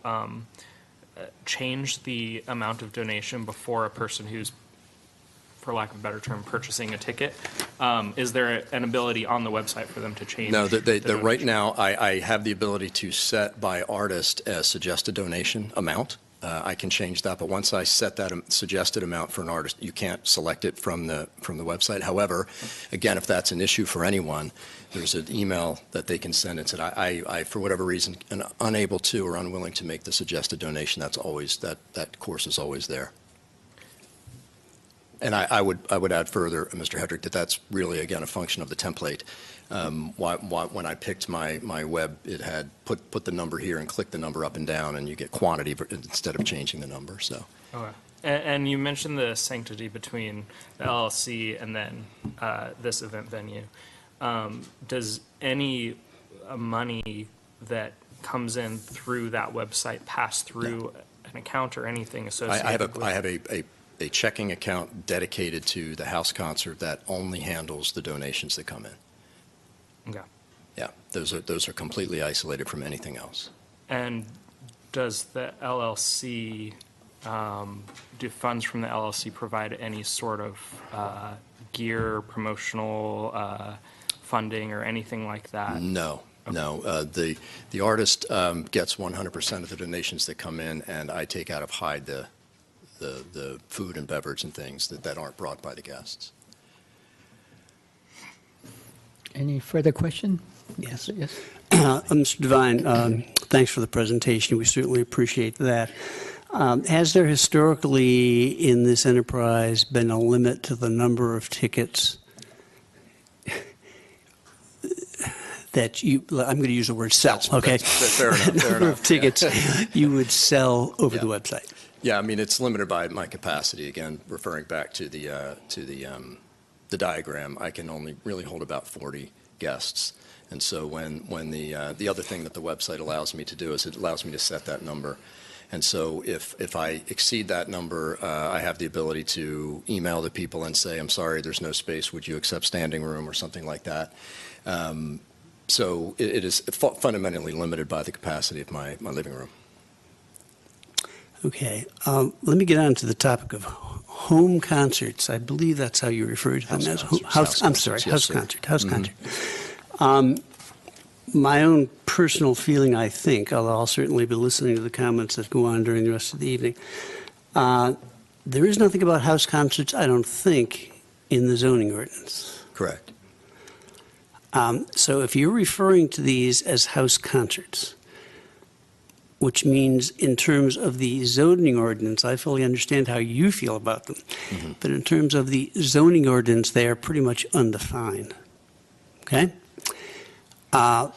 change the amount of donation before a person who's, for lack of a better term, purchasing a ticket? Is there an ability on the website for them to change? No, right now I have the ability to set by artist a suggested donation amount. I can change that, but once I set that suggested amount for an artist, you can't select it from the website. However, again, if that's an issue for anyone, there's an email that they can send and said, I for whatever reason, am unable to or unwilling to make the suggested donation. That's always that course is always there. And I would add further, Mr. Hedrick, that's really again a function of the template. When I picked my web, it had put the number here and click the number up and down, and you get quantity instead of changing the number. So. Okay. And you mentioned the sanctity between the LLC and then this event venue. Does any money that comes in through that website pass through an account or anything associated with? I have a checking account dedicated to the house concert that only handles the donations that come in. Okay. Yeah, those are completely isolated from anything else. And does the LLC, do funds from the LLC provide any sort of gear, promotional funding or anything like that? No. Okay. No. The artist gets 100% of the donations that come in, and I take out of Hyde the food and beverage and things that aren't brought by the guests. Any further question? Yes. Yes. Mr. Devine, thanks for the presentation. We certainly appreciate that. Has there historically in this enterprise been a limit to the number of tickets that you, I'm going to use the word sell, okay? That's fair enough. Fair number enough. of tickets you would sell over the website? Yeah, I mean, it's limited by my capacity. Again, referring back to the diagram, I can only really hold about 40 guests. And so when the other thing that the website allows me to do is it allows me to set that number. And so if I exceed that number, I have the ability to email the people and say, I'm sorry, there's no space. Would you accept standing room or something like that? So it is fundamentally limited by the capacity of my living room. Okay. Let me get on to the topic of home concerts. I believe that's how you refer to them as. I'm sorry, house concert. House concert. My own personal feeling, I think, although I'll certainly be listening to the comments that go on during the rest of the evening, there is nothing about house concerts, I don't think, in the zoning ordinance. Correct. So if you're referring to these as house concerts, which means in terms of the zoning ordinance, I fully understand how you feel about them. But in terms of the zoning ordinance, they are pretty much undefined. Okay? I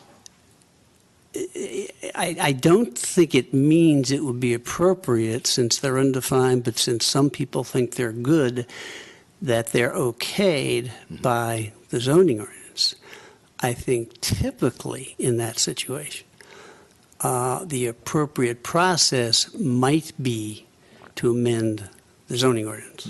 don't think it means it would be appropriate, since they're undefined, but since some people think they're good, that they're okayed by the zoning ordinance. I think typically in that situation, the appropriate process might be to amend the zoning ordinance.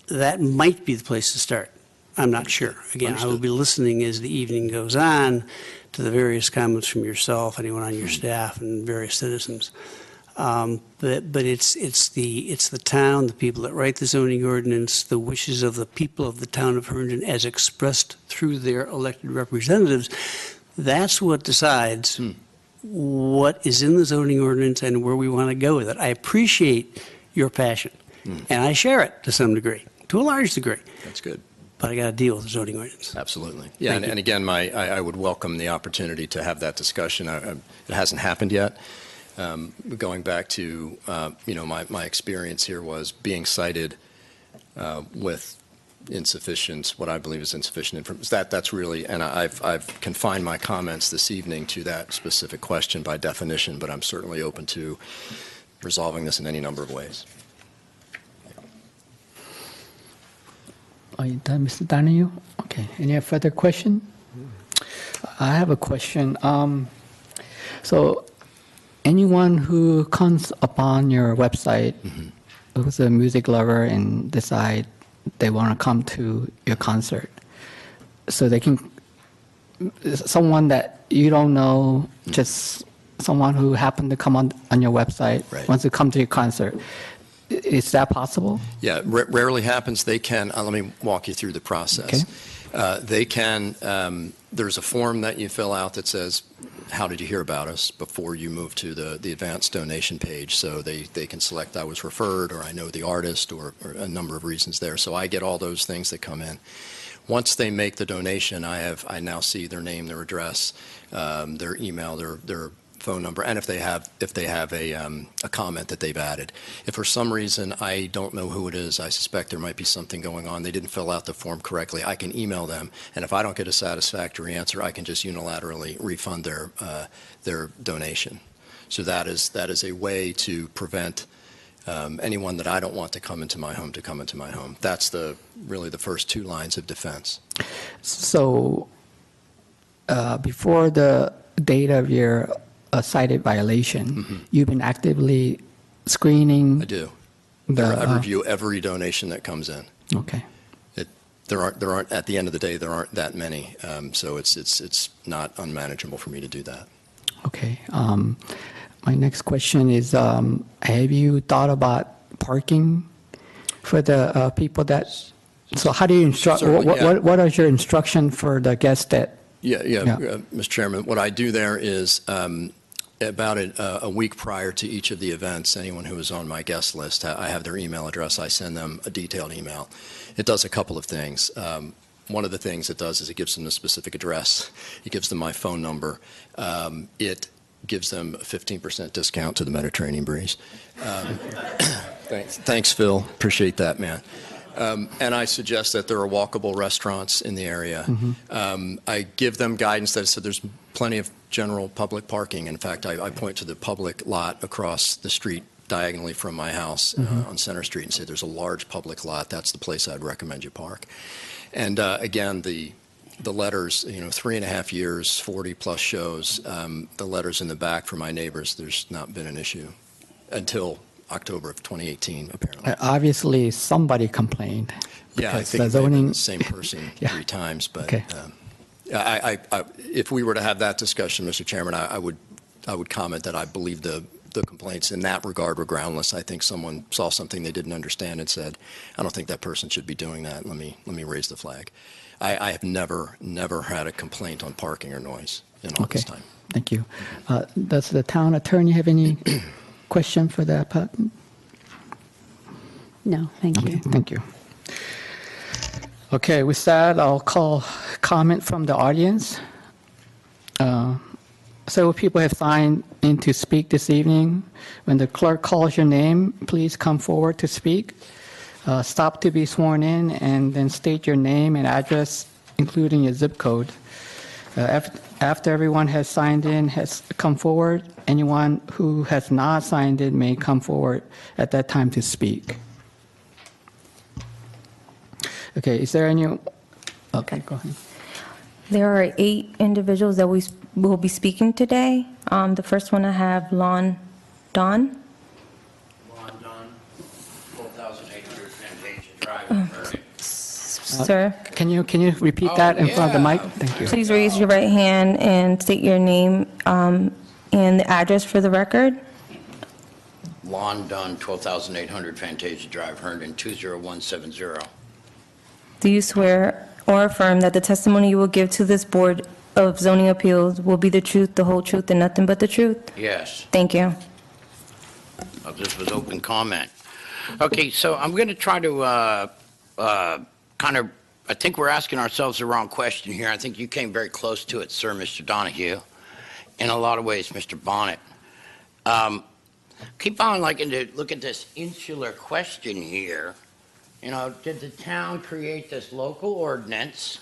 That might be the place to start. I'm not sure. Again, I will be listening as the evening goes on to the various comments from yourself, anyone on your staff, and various citizens. But it's the town, the people that write the zoning ordinance, the wishes of the people of the town of Herndon as expressed through their elected representatives. That's what decides what is in the zoning ordinance and where we want to go with it. I appreciate your passion, and I share it to some degree, to a large degree. That's good. But I got to deal with the zoning ordinance. Absolutely. Yeah, and again, I would welcome the opportunity to have that discussion. It hasn't happened yet. Going back to, my experience here was being cited with insufficient, what I believe is insufficient information. That's really, and I've confined my comments this evening to that specific question by definition, but I'm certainly open to resolving this in any number of ways. Are you done, Mr. Donahue? Okay. Any further question? I have a question. So anyone who comes upon your website who's a music lover and decide they want to come to your concert, so they can, someone that you don't know, just someone who happened to come on your website wants to come to your concert. Is that possible? Yeah, rarely happens. They can, let me walk you through the process. Okay. They can, there's a form that you fill out that says, how did you hear about us, before you move to the advanced donation page. So they can select I was referred, or I know the artist, or a number of reasons there. So I get all those things that come in. Once they make the donation, I now see their name, their address, their email, their phone number, and if they have a comment that they've added. If for some reason I don't know who it is, I suspect there might be something going on, they didn't fill out the form correctly, I can email them, and if I don't get a satisfactory answer, I can just unilaterally refund their donation. So that is a way to prevent anyone that I don't want to come into my home to come into my home. That's really the first two lines of defense. So before the date of your cited violation, you've been actively screening? I do. The, I review every donation that comes in. Okay. There aren't at the end of the day, there aren't that many, so it's not unmanageable for me to do that. Okay. My next question is, have you thought about parking for the people that? So how do you instruct? What is your instruction for the guests that? Yeah. Mr. Chairman, what I do there is about a week prior to each of the events, anyone who is on my guest list, I have their email address. I send them a detailed email. It does a couple of things. One of the things it does is it gives them a specific address. It gives them my phone number. It gives them a 15% discount to the Mediterranean Breeze. Thanks, Phil. Appreciate that, man. And I suggest that there are walkable restaurants in the area. I give them guidance that said there's plenty of general public parking. In fact, I point to the public lot across the street diagonally from my house on Center Street and say there's a large public lot. That's the place I'd recommend you park. And again, the letters, 3.5 years, 40 plus shows, the letters in the back for my neighbors, there's not been an issue until October of 2018, apparently. Obviously, somebody complained. Yeah, I think the same person 3 times. But okay. If we were to have that discussion, Mr. Chairman, I would comment that I believe the the complaints in that regard were groundless. I think someone saw something they didn't understand and said, I don't think that person should be doing that. Let me raise the flag. I have never had a complaint on parking or noise in all this time. Thank you. Does the town attorney have any question for the No, thank you. Thank you. Okay, with that, I'll call comment from the audience. Several people have signed in to speak this evening. When the clerk calls your name, please come forward to speak. Stop to be sworn in, and then state your name and address, including your zip code. After everyone has signed in, has come forward, anyone who has not signed in may come forward at that time to speak. Okay, is there any? Okay, go ahead. There are 8 individuals that we will be speaking today. The first one I have Lon Don. Lon Don, 4,800 Fantasia Drive in Herndon. Sir, Can you repeat that in front of the mic? Thank you. please raise your right hand and state your name and the address for the record. Lon Dunn, 12,800 Fantasia Drive, Herndon, 20170. Do you swear or affirm that the testimony you will give to this Board of Zoning Appeals will be the truth, the whole truth, and nothing but the truth? Yes. Thank you. This was open comment. Okay, so I'm going to try to kind of, I think we're asking ourselves the wrong question here. I think you came very close to it, sir, Mr. Donahue. In a lot of ways, Mr. Bonnet. Keep on look at this insular question here. You know, did the town create this local ordinance,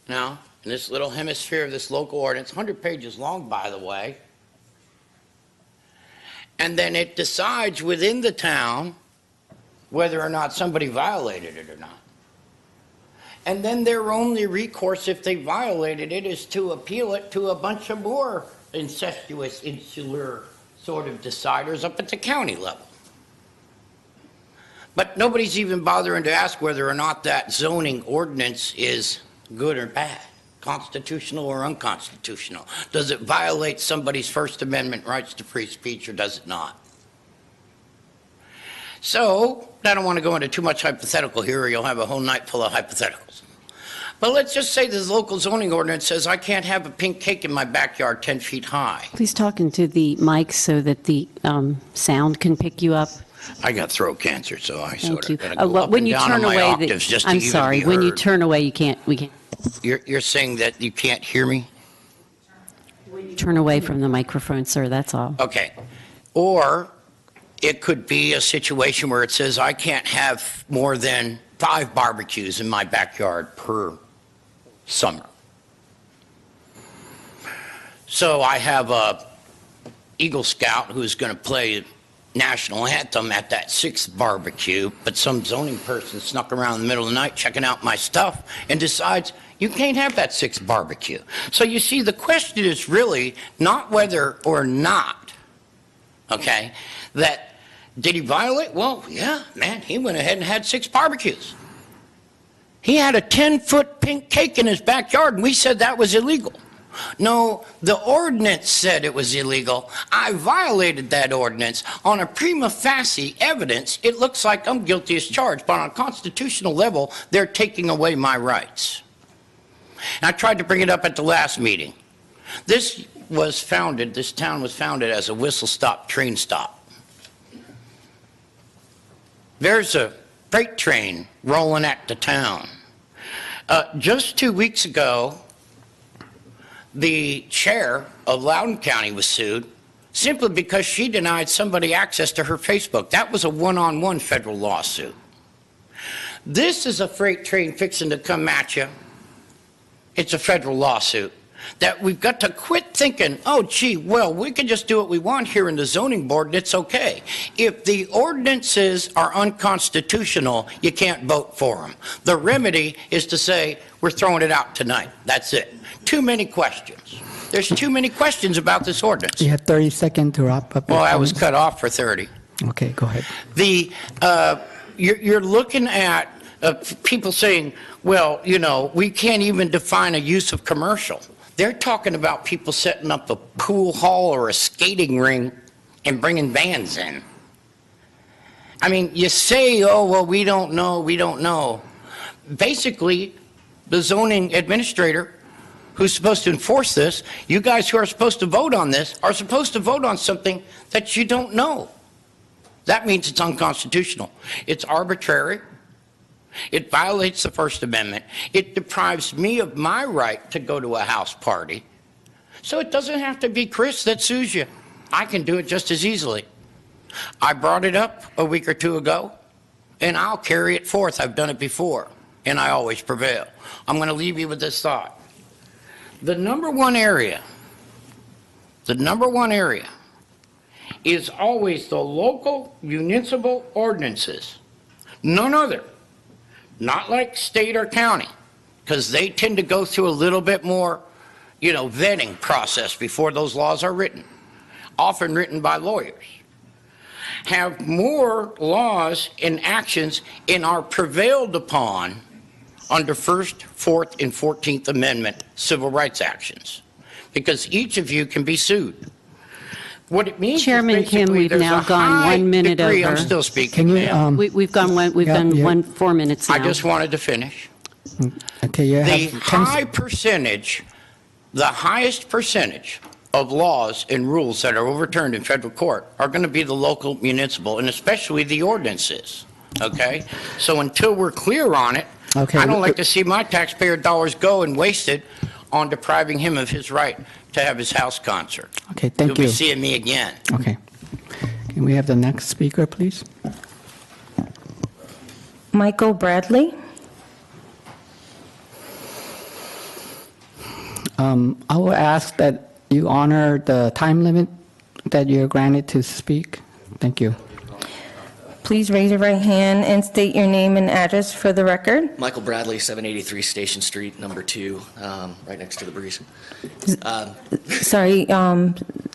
you know, in this little hemisphere of this local ordinance, 100 pages long, by the way, and then it decides within the town whether or not somebody violated it or not. And then their only recourse if they violated it is to appeal it to a bunch of more incestuous, insular sort of deciders up at the county level. But nobody's even bothering to ask whether or not that zoning ordinance is good or bad, constitutional or unconstitutional. Does it violate somebody's First Amendment rights to free speech or does it not? So, I don't want to go into too much hypothetical here or you'll have a whole night full of hypotheticals. But let's just say this local zoning ordinance says I can't have a pink cake in my backyard 10 feet high. Please talk into the mic so that the sound can pick you up. I got throat cancer, so I sort Thank you. of gotta go up When and you down turn on my away, octaves just to I'm even sorry. be When you heard. turn away, we can't You're saying that you can't hear me? turn away from the microphone, sir. That's all. Okay. Or it could be a situation where it says I can't have more than 5 barbecues in my backyard per summer. So I have a Eagle Scout who's going to play national anthem at that 6th barbecue, but some zoning person snuck around in the middle of the night checking out my stuff and decides you can't have that 6th barbecue. So you see, the question is really not whether or not, okay, that did he violate? Well, yeah, man, he went ahead and had 6 barbecues. He had a 10-foot pink cake in his backyard, and we said that was illegal. No, the ordinance said it was illegal. I violated that ordinance. On a prima facie evidence, it looks like I'm guilty as charged, but on a constitutional level, they're taking away my rights. And I tried to bring it up at the last meeting. This town was founded as a whistle-stop train stop. There's a freight train rolling at the town. Just 2 weeks ago, the chair of Loudoun County was sued simply because she denied somebody access to her Facebook. That was a one-on-one federal lawsuit. This is a freight train fixing to come at you. It's a federal lawsuit. That we've got to quit thinking, oh, gee, well, we can just do what we want here in the zoning board and it's okay. If the ordinances are unconstitutional, you can't vote for them. The remedy is to say, we're throwing it out tonight. That's it. Too many questions. There's too many questions about this ordinance. You have 30 seconds to wrap up. Well, I was cut off for 30. Okay, go ahead. You're looking at people saying, well, you know, we can't even define a use of commercial. They're talking about people setting up a pool hall or a skating ring and bringing bands in. I mean, you say, oh, well, we don't know. Basically, the zoning administrator who's supposed to enforce this, you guys who are supposed to vote on this, are supposed to vote on something that you don't know. That means it's unconstitutional. It's arbitrary. It violates the First Amendment. It deprives me of my right to go to a house party. So it doesn't have to be Chris that sues you. I can do it just as easily. I brought it up a week or two ago, and I'll carry it forth. I've done it before, and I always prevail. I'm going to leave you with this thought. The number one area is always the local municipal ordinances. None other. Not like state or county, because they tend to go through a little bit more, vetting process before those laws are written, often written by lawyers. Have more laws and actions and are prevailed upon under First, Fourth, and 14th Amendment civil rights actions, because each of you can be sued. What it means Chairman is Kim, we've now gone 1 minute degree, over. I'm still speaking. Can you, ma'am. We've done 4 minutes now. I just wanted to finish. Okay, you The have 10 high percentage, the highest percentage of laws and rules that are overturned in federal court are going to be the local municipal, and especially the ordinances, okay? So until we're clear on it, Okay. I don't like to see my taxpayer dollars go and wasted on depriving him of his right to have his house concert. Okay, thank You'll you. be seeing me again. Okay. Can we have the next speaker, please? Michael Bradley. I will ask that you honor the time limit that you're granted to speak. Thank you. Please raise your right hand and state your name and address for the record. Michael Bradley, 783 Station Street, number 2, right next to the Breeze. Sorry,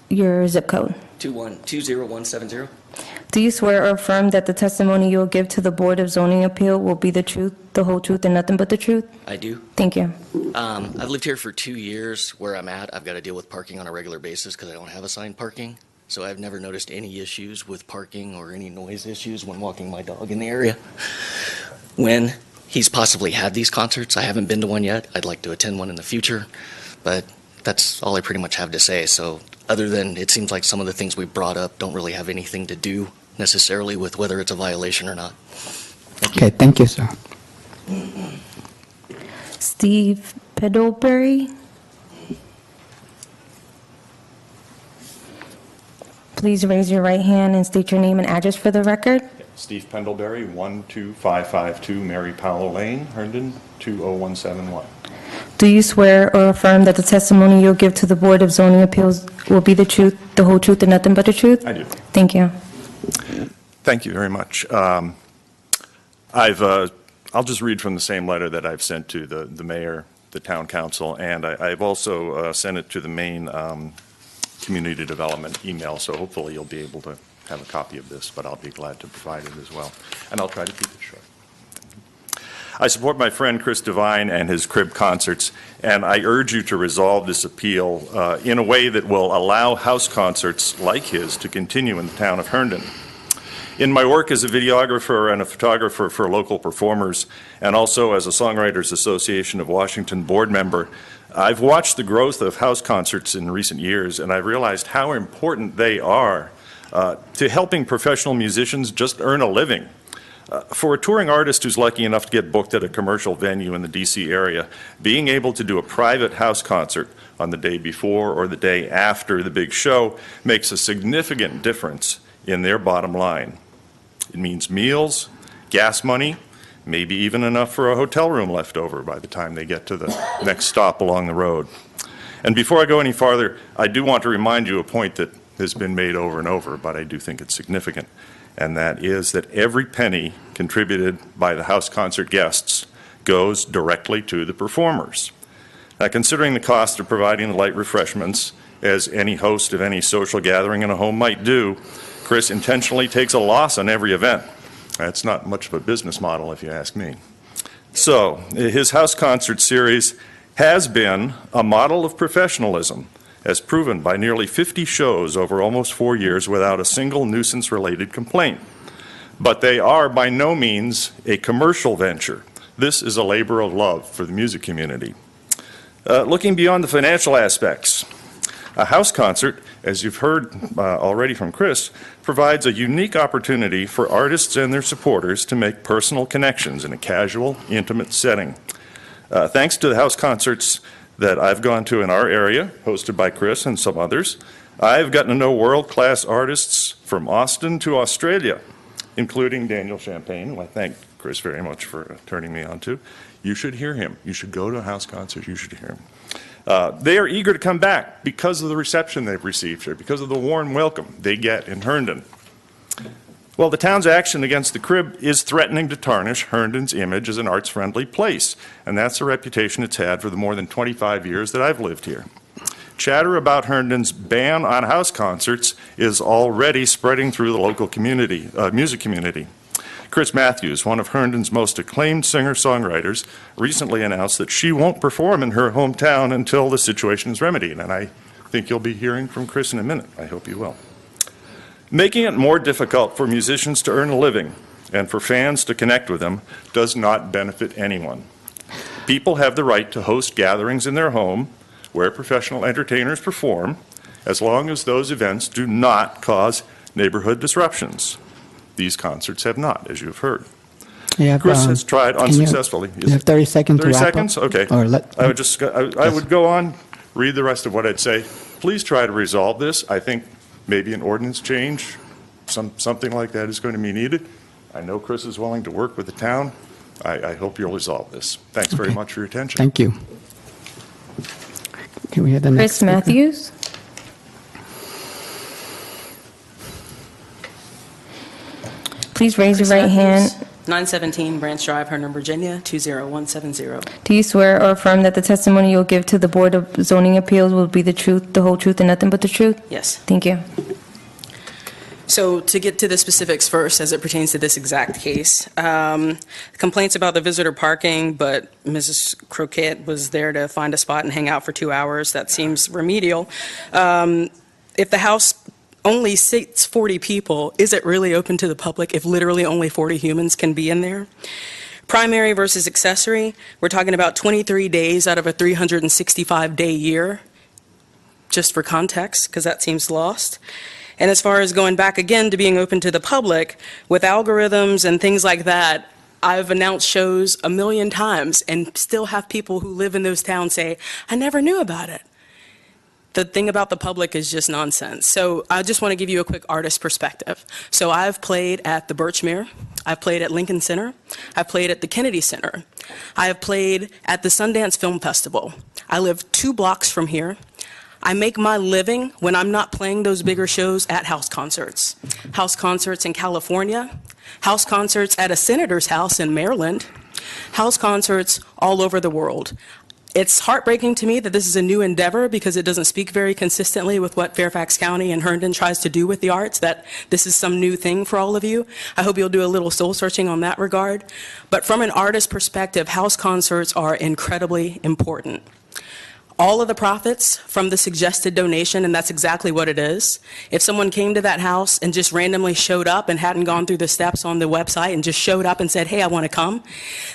your zip code. 20170. Do you swear or affirm that the testimony you will give to the Board of Zoning Appeal will be the truth, the whole truth, and nothing but the truth? I do. Thank you. I've lived here for 2 years. Where I'm at, I've got to deal with parking on a regular basis because I don't have assigned parking. So I've never noticed any issues with parking or any noise issues when walking my dog in the area. When he's possibly had these concerts, I haven't been to one yet. I'd like to attend one in the future, but that's all I pretty much have to say. So other than it seems like some of the things we brought up don't really have anything to do necessarily with whether it's a violation or not. Okay, thank you, sir. Steve Pedalberry. Please raise your right hand and state your name and address for the record. Steve Pendlebury, 12552 Mary Powell Lane, Herndon, 20171. Do you swear or affirm that the testimony you'll give to the Board of Zoning Appeals will be the truth, the whole truth, and nothing but the truth? I do. Thank you. Thank you very much. I'll just read from the same letter that I've sent to the mayor, the town council, and I've also sent it to the main community development email, so hopefully you'll be able to have a copy of this, but I'll be glad to provide it as well. And I'll try to keep it short. I support my friend Chris Devine and his crib concerts, and I urge you to resolve this appeal in a way that will allow house concerts like his to continue in the town of Herndon. In my work as a videographer and a photographer for local performers, and also as a Songwriters Association of Washington board member, I've watched the growth of house concerts in recent years, and I've realized how important they are to helping professional musicians just earn a living. For a touring artist who's lucky enough to get booked at a commercial venue in the DC area, being able to do a private house concert on the day before or the day after the big show makes a significant difference in their bottom line. It means meals, gas money, maybe even enough for a hotel room left over by the time they get to the next stop along the road. And before I go any farther, I do want to remind you a point that has been made over and over, but I do think it's significant, and that is that every penny contributed by the house concert guests goes directly to the performers. Now, considering the cost of providing the light refreshments, as any host of any social gathering in a home might do, Chris intentionally takes a loss on every event. That's not much of a business model, if you ask me. So, his house concert series has been a model of professionalism as proven by nearly 50 shows over almost 4 years without a single nuisance-related complaint. But they are by no means a commercial venture. This is a labor of love for the music community. Looking beyond the financial aspects, a house concert, as you've heard already from Chris, provides a unique opportunity for artists and their supporters to make personal connections in a casual, intimate setting. Thanks to the house concerts that I've gone to in our area, hosted by Chris and some others, I've gotten to know world-class artists from Austin to Australia, including Daniel Champagne, who I thank Chris very much for turning me on to. You should hear him. You should go to a house concert. You should hear him. They are eager to come back because of the reception they've received here, because of the warm welcome they get in Herndon. Well, the town's action against the crib is threatening to tarnish Herndon's image as an arts-friendly place, and that's the reputation it's had for the more than 25 years that I've lived here. Chatter about Herndon's ban on house concerts is already spreading through the local community, music community. Chris Matthews, one of Herndon's most acclaimed singer-songwriters, recently announced that she won't perform in her hometown until the situation is remedied, and I think you'll be hearing from Chris in a minute. I hope you will. Making it more difficult for musicians to earn a living and for fans to connect with them does not benefit anyone. People have the right to host gatherings in their home where professional entertainers perform, as long as those events do not cause neighborhood disruptions. These concerts have not, as you've heard. Chris has tried unsuccessfully. You have 30 seconds to wrap 30 seconds? up? Okay. I would go on, read the rest of what I'd say. Please try to resolve this. I think maybe an ordinance change, something like that is going to be needed. I know Chris is willing to work with the town. I hope you'll resolve this. Thanks very much for your attention. Thank you. Can we have the next Chris Matthews? Please raise your right hand. 917 Branch Drive, Herndon, Virginia, 20170. Do you swear or affirm that the testimony you'll give to the Board of Zoning Appeals will be the truth, the whole truth, and nothing but the truth? Yes. Thank you. So to get to the specifics first, as it pertains to this exact case, complaints about the visitor parking, but Mrs. Croquette was there to find a spot and hang out for 2 hours. That seems remedial. If the house only seats 40 people, is it really open to the public if literally only 40 humans can be in there? Primary versus accessory, we're talking about 23 days out of a 365-day year, just for context, because that seems lost. And as far as going back again to being open to the public, with algorithms and things like that, I've announced shows 1 million times and still have people who live in those towns say, I never knew about it. The thing about the public is just nonsense. So I just want to give you a quick artist perspective. So I've played at the Birchmere, I've played at Lincoln Center, I've played at the Kennedy Center, I have played at the Sundance Film Festival. I live 2 blocks from here. I make my living when I'm not playing those bigger shows at house concerts in California, house concerts at a senator's house in Maryland, house concerts all over the world. It's heartbreaking to me that this is a new endeavor because it doesn't speak very consistently with what Fairfax County and Herndon tries to do with the arts, that this is some new thing for all of you. I hope you'll do a little soul searching on that regard. But from an artist perspective, house concerts are incredibly important. All of the profits from the suggested donation, and that's exactly what it is. If someone came to that house and just randomly showed up and hadn't gone through the steps on the website and just showed up and said, hey, I want to come,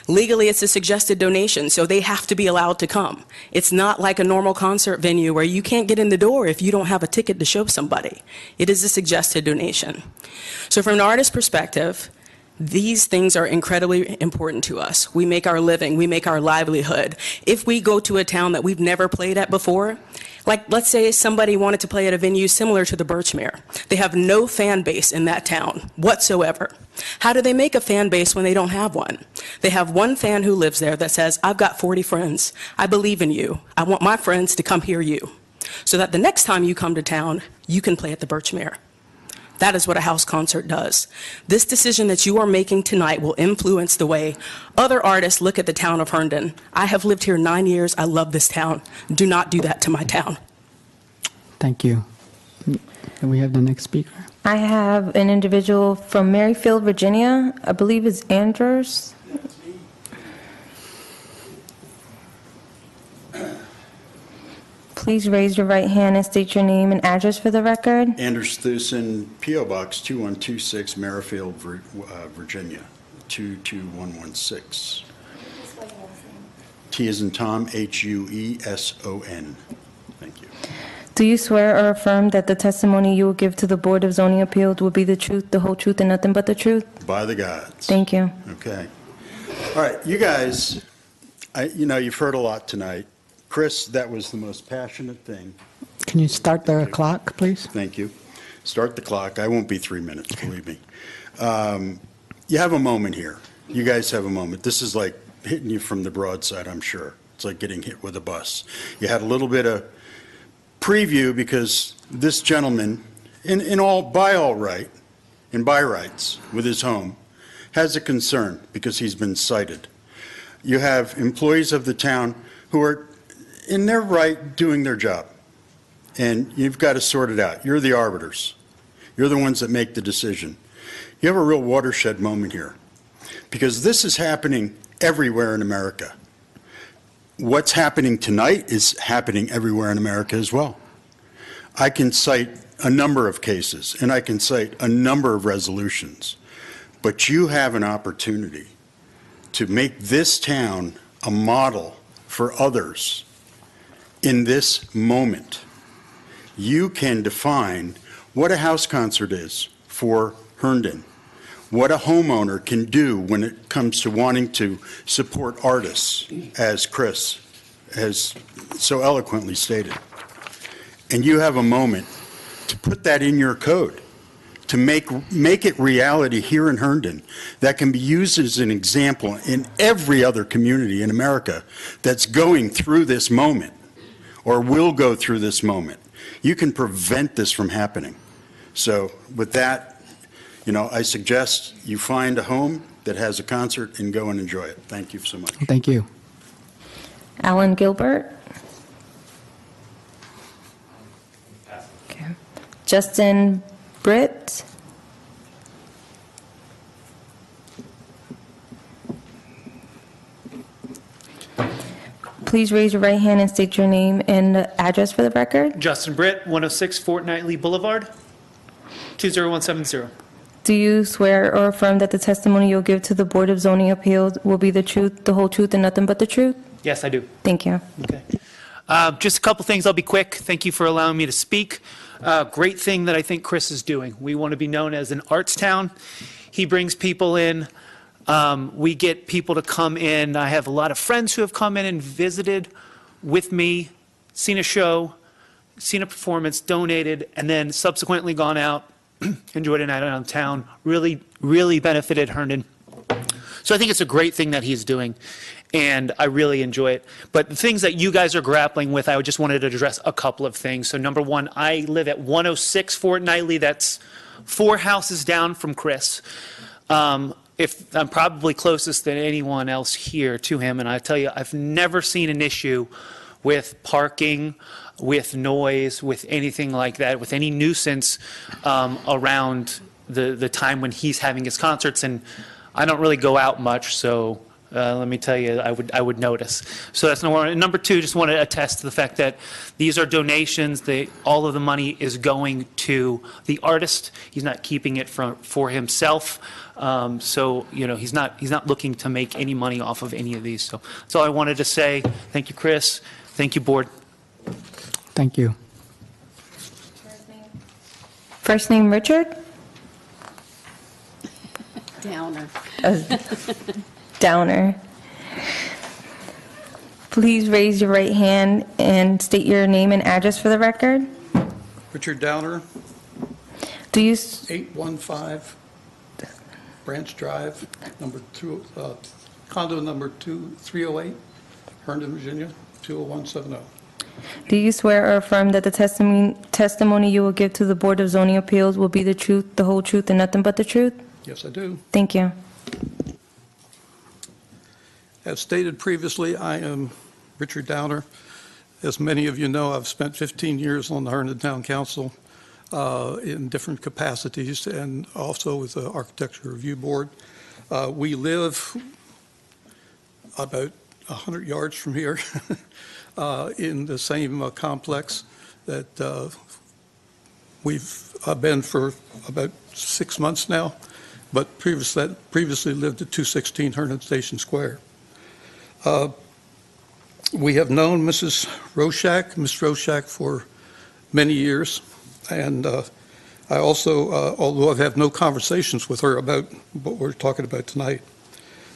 legally it's a suggested donation, so they have to be allowed to come. It's not like a normal concert venue where you can't get in the door if you don't have a ticket to show somebody. It is a suggested donation. So from an artist perspective, these things are incredibly important to us. We make our living, we make our livelihood. If we go to a town that we've never played at before, like let's say somebody wanted to play at a venue similar to the Birchmere. They have no fan base in that town whatsoever. How do they make a fan base when they don't have one? They have one fan who lives there that says, I've got 40 friends. I believe in you. I want my friends to come hear you. So that the next time you come to town, you can play at the Birchmere. That is what a house concert does. This decision that you are making tonight will influence the way other artists look at the town of Herndon. I have lived here 9 years. I love this town. Do not do that to my town. Thank you. Can we have the next speaker? I have an individual from Maryfield, Virginia. I believe it's Andrews. Please raise your right hand and state your name and address for the record. Anders Thusen, P.O. Box 2126, Merrifield, Virginia, 22116. T as in Tom, Hueson. Thank you. Do you swear or affirm that the testimony you will give to the Board of Zoning Appeals will be the truth, the whole truth, and nothing but the truth? By the gods. Thank you. Okay. All right, you guys, you've heard a lot tonight. Chris, that was the most passionate thing. Can you start the clock, please? Thank you. Start the clock. I won't be 3 minutes, believe me. You have a moment here. You guys have a moment. This is like hitting you from the broadside, I'm sure. It's like getting hit with a bus. You had a little bit of preview because this gentleman, by rights with his home, has a concern because he's been cited. You have employees of the town who are in their right doing their job, and you've got to sort it out. You're the arbiters. You're the ones that make the decision. You have a real watershed moment here because this is happening everywhere in America. What's happening tonight is happening everywhere in America as well. I can cite a number of cases and I can cite a number of resolutions, but you have an opportunity to make this town a model for others in this moment. You can define what a house concert is for Herndon, what a homeowner can do when it comes to wanting to support artists, as Chris has so eloquently stated. And you have a moment to put that in your code, to make it reality here in Herndon that can be used as an example in every other community in America that's going through this moment or will go through this moment. You can prevent this from happening. So with that, I suggest you find a home that has a concert and go and enjoy it. Thank you so much. Thank you. Alan Gilbert. Okay. Justin Britt. Please raise your right hand and state your name and address for the record. Justin Britt, 106 Fortnightly Boulevard, 20170. Do you swear or affirm that the testimony you'll give to the Board of Zoning Appeals will be the truth, the whole truth, and nothing but the truth? Yes, I do. Thank you. Okay. Just a couple things. I'll be quick. Thank you for allowing me to speak. Great thing that I think Chris is doing. We want to be known as an arts town. He brings people in. We get people to come in. I have a lot of friends who have come in and visited with me, seen a show, seen a performance, donated, and then subsequently gone out, enjoyed a night downtown, really benefited Herndon. So I think it's a great thing that he's doing, and I really enjoy it. But the things that you guys are grappling with, I just wanted to address a couple of things. So number one, I live at 106 Fortnightly. That's 4 houses down from Chris. If I'm probably closest than anyone else here to him, and I tell you, I've never seen an issue with parking, with noise, with anything like that, with any nuisance around the time when he's having his concerts. And I don't really go out much, so let me tell you, I would notice. So that's number one. And number two, just want to attest to the fact that these are donations. All of the money is going to the artist. He's not keeping it for himself. So he's not looking to make any money off of any of these. So that's all I wanted to say. Thank you, Chris. Thank you, board. Thank you. First name Richard? Downer. Downer. Please raise your right hand and state your name and address for the record. Richard Downer, Do you, 815 Branch Drive, condo number 308, Herndon, Virginia, 20170. do you swear or affirm that the testimony you will give to the Board of Zoning Appeals will be the truth, the whole truth, and nothing but the truth? Yes, I do. Thank you. As stated previously, I am Richard Downer. As many of you know, I've spent 15 years on the Herndon Town Council in different capacities and also with the Architecture Review Board. We live about 100 yards from here. in the same complex that we've been for about 6 months now, but previously lived at 216 Herndon Station Square. We have known Ms. Roshak for many years, and I also, although I've had no conversations with her about what we're talking about tonight,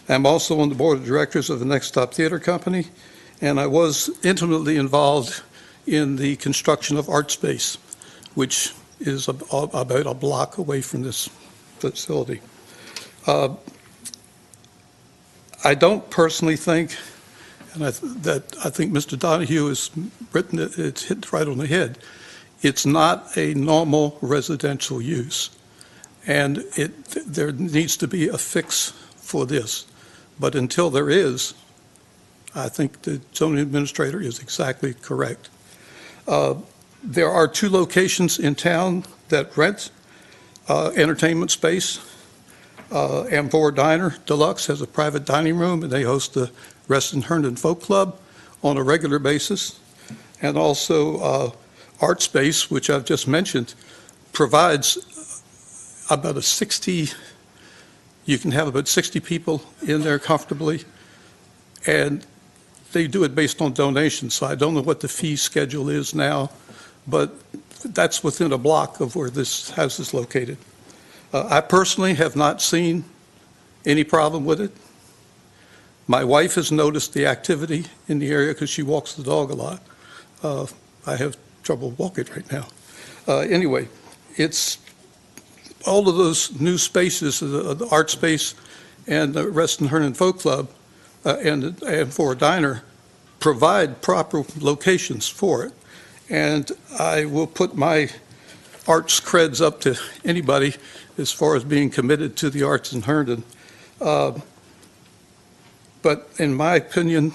I'm also on the board of directors of the Next Stop Theater Company, and I was intimately involved in the construction of Art Space, which is about a block away from this facility. I don't personally think, and I think Mr. Donahue has written it, it's hit right on the head. It's not a normal residential use, and there needs to be a fix for this. But until there is, I think the zoning administrator is exactly correct. There are 2 locations in town that rent entertainment space. Amphora Diner Deluxe has a private dining room, and they host the Reston Herndon Folk Club on a regular basis. And also Art Space, which I've just mentioned, provides about you can have about 60 people in there comfortably, and they do it based on donations. So I don't know what the fee schedule is now, but that's within a block of where this house is located. I personally have not seen any problem with it. My wife has noticed the activity in the area because she walks the dog a lot. I have trouble walking right now. Anyway, it's all of those new spaces, the Art Space and the Reston Herndon Folk Club and for a diner provide proper locations for it. And I will put my arts creds up to anybody as far as being committed to the arts in Herndon. But in my opinion,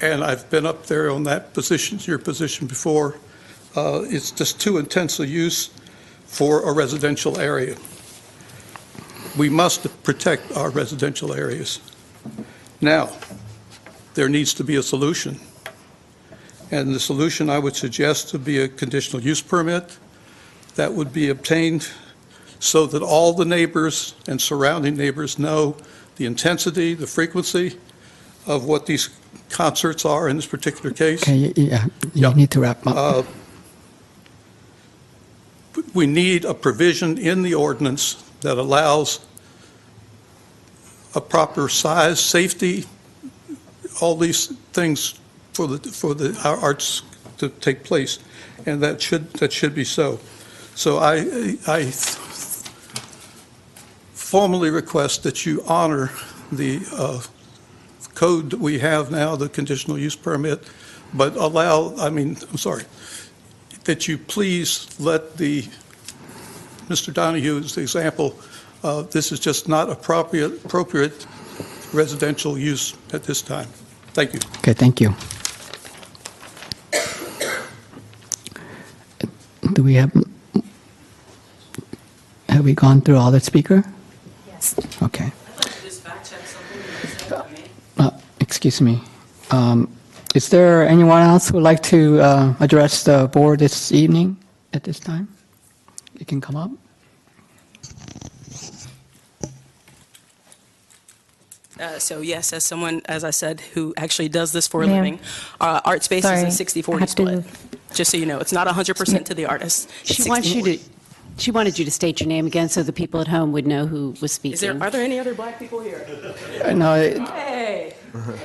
and I've been up there on that position, your position before, it's just too intense a use for a residential area. We must protect our residential areas. Now, there needs to be a solution. And the solution I would suggest would be a conditional use permit that would be obtained so that all the neighbors and surrounding neighbors know the intensity, the frequency of what these concerts are in this particular case. Okay, you need to wrap up. We need a provision in the ordinance that allows a proper size, safety, all these things for our arts to take place, and that should be so. So I formally request that you honor the code that we have now, the conditional use permit, but that you please let Mr. Donahue's example, this is just not appropriate residential use at this time. Thank you. Okay, thank you. Do we have we gone through all the speaker? Yes. Okay. Excuse me. Is there anyone else who would like to address the board this evening at this time? You can come up. So yes, as someone, as I said, who actually does this for a Ma'am. living, Art Space Sorry, is a 60-40 I have to- split. Just so you know, it's not 100% to the artist. It's She wants you 60-40. to, she wanted you to state your name again so the people at home would know who was speaking. Are there any other black people here? No, Hey,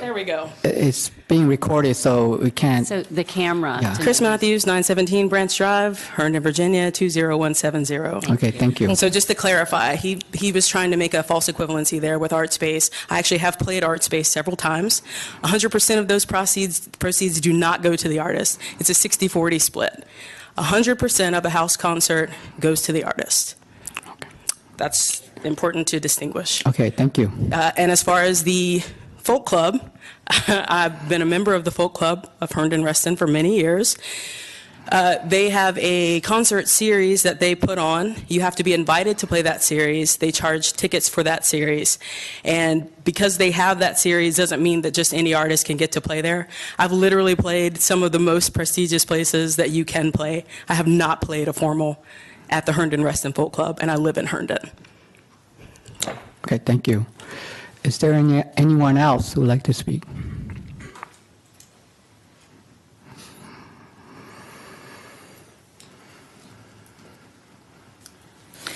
there we go. it's being recorded, so we can't. So the camera. Yeah. Chris Matthews, 917 Branch Drive, Herndon, Virginia, 20170. Okay, thank you. And so just to clarify, he was trying to make a false equivalency there with Art Space. I actually have played Art Space several times. 100% of those proceeds do not go to the artist. It's a 60-40 split. 100% of a house concert goes to the artist. That's important to distinguish. Okay, thank you. And as far as the folk club, I've been a member of the folk club of Herndon Reston for many years. They have a concert series that they put on. You have to be invited to play that series. They charge tickets for that series. And because they have that series doesn't mean that just any artist can get to play there. I've literally played some of the most prestigious places that you can play. I have not played a formal at the Herndon Rest and Folk Club, and I live in Herndon. Okay, thank you. Is there anyone else who would like to speak?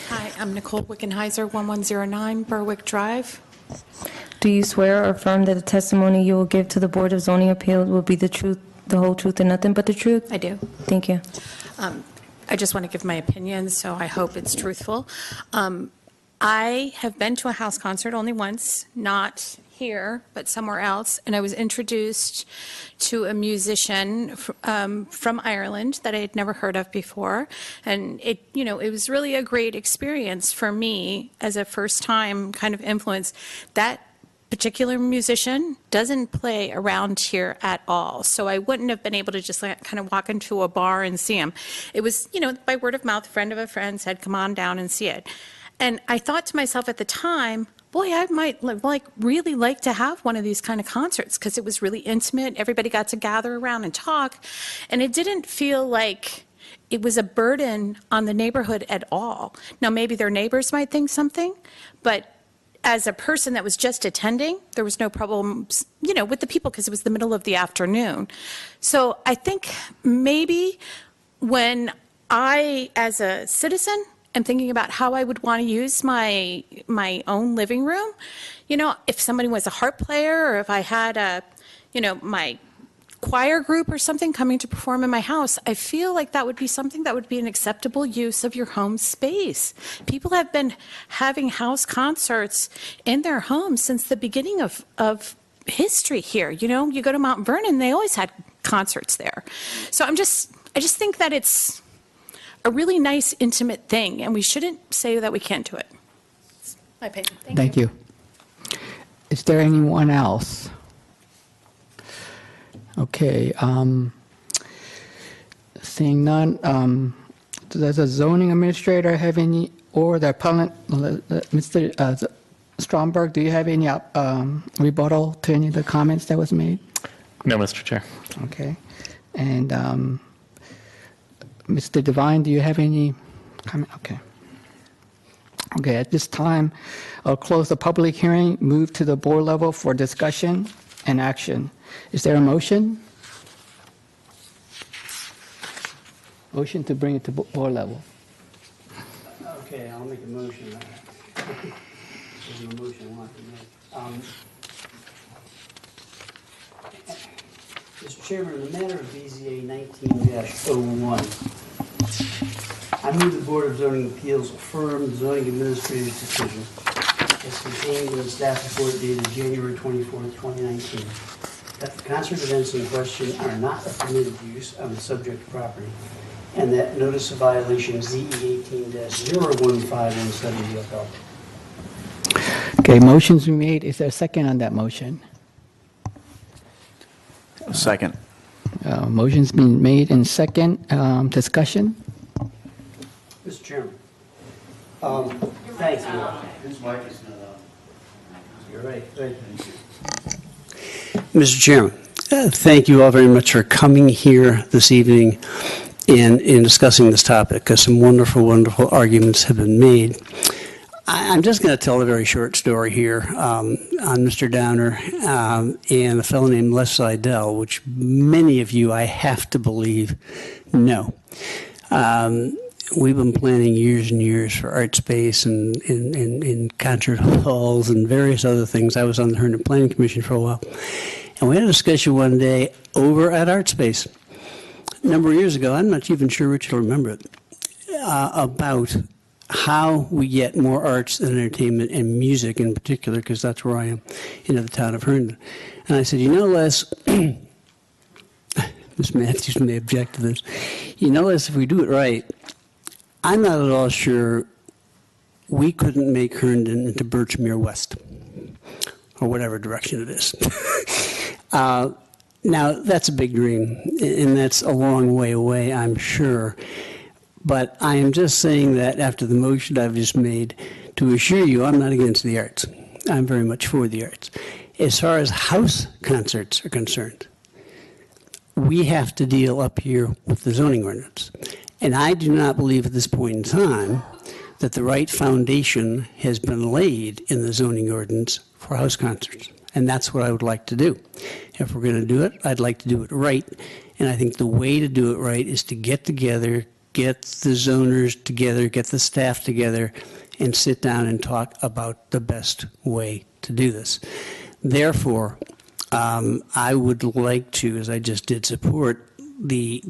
Hi, I'm Nicole Wickenheiser, 1109 Berwick Drive. Do you swear or affirm that the testimony you will give to the Board of Zoning Appeals will be the truth, the whole truth, and nothing but the truth? I do. Thank you. I just want to give my opinion, so I hope it's truthful. I have been to a house concert only once, not here, but somewhere else, and I was introduced to a musician from Ireland that I had never heard of before, and it was really a great experience for me as a first-time kind of influence. That particular musician doesn't play around here at all, so I wouldn't have been able to just kind of walk into a bar and see him. It was, by word of mouth, a friend of a friend said, come on down and see it. And I thought to myself at the time, boy, I might really like to have one of these kind of concerts because it was really intimate. Everybody got to gather around and talk, and it didn't feel like it was a burden on the neighborhood at all. Now, maybe their neighbors might think something, but as a person that was just attending, there was no problems, with the people because it was the middle of the afternoon. So I think maybe when I, as a citizen, am thinking about how I would want to use my own living room, if somebody was a harp player or if I had my choir group or something coming to perform in my house, I feel like that would be something that would be an acceptable use of your home space. People have been having house concerts in their homes since the beginning of history here. You go to Mount Vernon, they always had concerts there. So I just think that it's a really nice, intimate thing, and we shouldn't say that we can't do it. That's my opinion. Thank you. Is there anyone else? Okay, seeing none, does the zoning administrator have any, or the appellant, Mr. Stromberg, do you have any rebuttal to any of the comments that was made? No, Mr. Chair. Okay, and Mr. Devine, do you have any comment? Okay. Okay, at this time, I'll close the public hearing, move to the board level for discussion and action. Is there a motion? Motion to bring it to board level. Okay, I'll make a motion. There's no motion I want to make. Mr. Chairman, in the matter of BZA 19-01, I move the Board of Zoning Appeals affirm the zoning administrator's decision as contained in the staff report dated January 24th, 2019, that the concert events in question are not a permitted use on the subject property, and that notice of violation ZE 18-01517 be upheld. Okay, motion's been made. Is there a second on that motion? Second. Motion's been made and second. Discussion? Mr. Chairman. Thank you. His mic is not on. You're right. Thank you. Mr. Chairman, thank you all very much for coming here this evening and in discussing this topic, because some wonderful, wonderful arguments have been made. I'm just going to tell a very short story here on Mr. Downer and a fellow named Les Seidel, which many of you, I have to believe, know. We've been planning years and years for art space and in concert halls and various other things. I was on the Herndon Planning Commission for a while. And we had a discussion one day over at Art Space a number of years ago. I'm not even sure Richard will remember it, about how we get more arts and entertainment and music in particular, because that's where I am, in the town of Herndon. And I said, Les, Ms. Matthews may object to this, Les, if we do it right, I'm not at all sure we couldn't make Herndon into Birchmere West, or whatever direction it is. Now, that's a big dream, and that's a long way away, I'm sure. But I am just saying that after the motion I've just made, to assure you, I'm not against the arts. I'm very much for the arts. As far as house concerts are concerned, we have to deal up here with the zoning ordinance. And I do not believe at this point in time that the right foundation has been laid in the zoning ordinance for house concerts. And that's what I would like to do. If we're going to do it, I'd like to do it right. And I think the way to do it right is to get together, get the zoners together, get the staff together, and sit down and talk about the best way to do this. Therefore, I would like to, as I just did, support the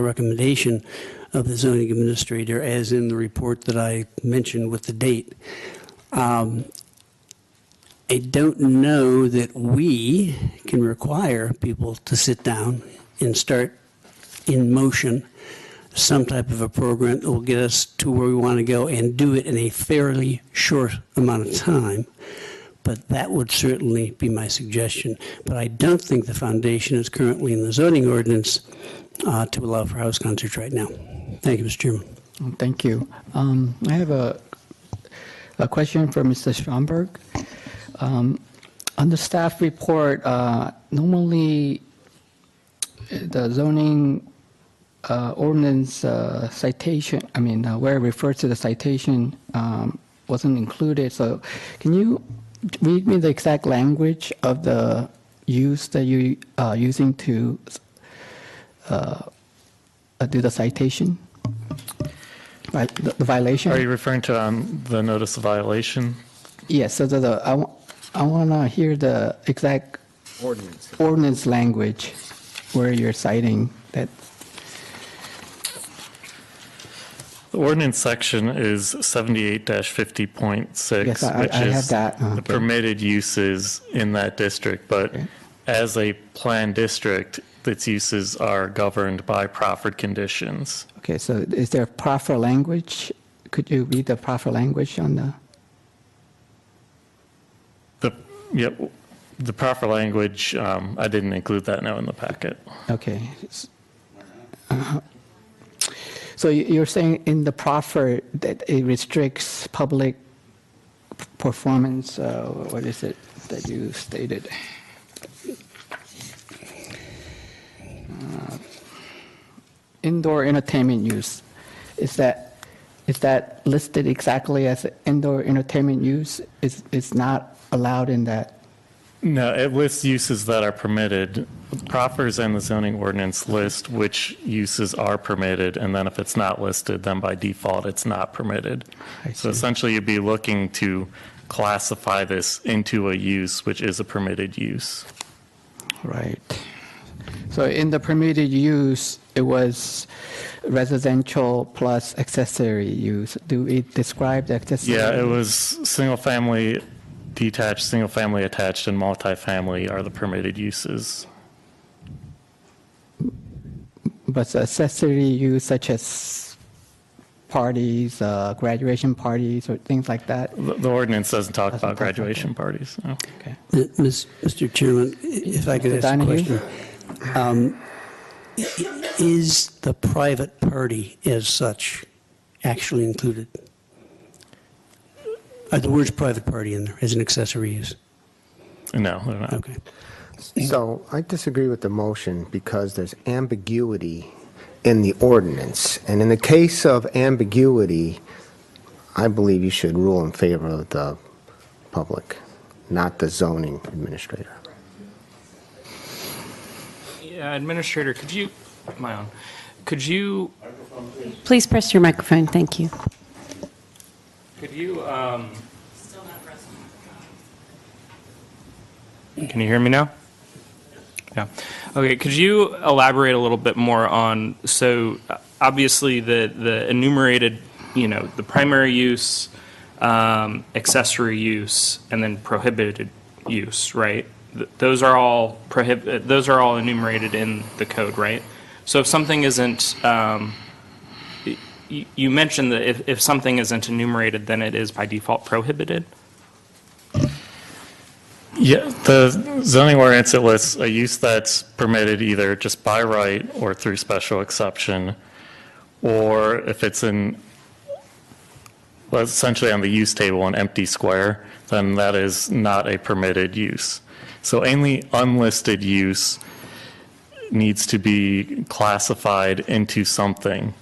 recommendation of the zoning administrator as in the report that I mentioned with the date. I don't know that we can require people to sit down and start in motion some type of a program that will get us to where we want to go and do it in a fairly short amount of time. But that would certainly be my suggestion. But I don't think the foundation is currently in the zoning ordinance to allow for house concerts right now. Thank you, Mr. Chairman. Thank you. I have a question for Mr. Schomburg. On the staff report, normally the zoning ordinance citation, where it refers to the citation wasn't included. So can you read me the exact language of the use that you are using to do the citation? The violation? Are you referring to the notice of violation? Yes, so I want to hear the exact ordinance language where you're citing that. The ordinance section is 78-50.6, Yes, which I have is that. the permitted uses in that district. But as a planned district, its uses are governed by proffered conditions. Okay, so is there proper language? Could you read the proper language on the? The proper language, I didn't include that now in the packet. Okay. So you're saying in the proffer that it restricts public performance, what is it that you stated? Indoor entertainment use. Is that listed exactly as indoor entertainment use? It's not allowed in that? No, it lists uses that are permitted. Proffers and the zoning ordinance list which uses are permitted, and then if it's not listed, then by default it's not permitted. So essentially you'd be looking to classify this into a use which is a permitted use. Right. So in the permitted use, it was residential plus accessory use. Do we describe the accessory? Yeah, it was single family, detached, single family attached, and multifamily are the permitted uses. But the accessory use such as parties, graduation parties, or things like that? The ordinance doesn't talk about graduation parties. No. Okay. Mr. Chairman, if I could ask a question. Is the private party as such actually included? Are the words private party in there as an accessory use? No, they're not. Okay. So I disagree with the motion because there's ambiguity in the ordinance. And in the case of ambiguity, I believe you should rule in favor of the public, not the zoning administrator. Yeah, Administrator, could you Please press your microphone. Thank you. Could you, can you hear me now? Yeah. Okay, could you elaborate a little bit more on, so obviously the enumerated, the primary use, accessory use, and then prohibited use, right? Those are all enumerated in the code, right? So if something isn't, you mentioned that if something isn't enumerated, then it is by default prohibited? Yeah, the zoning ordinance, it lists a use that's permitted either just by right or through special exception, or if it's in, well, essentially on the use table, an empty square, then that is not a permitted use. So any unlisted use needs to be classified into something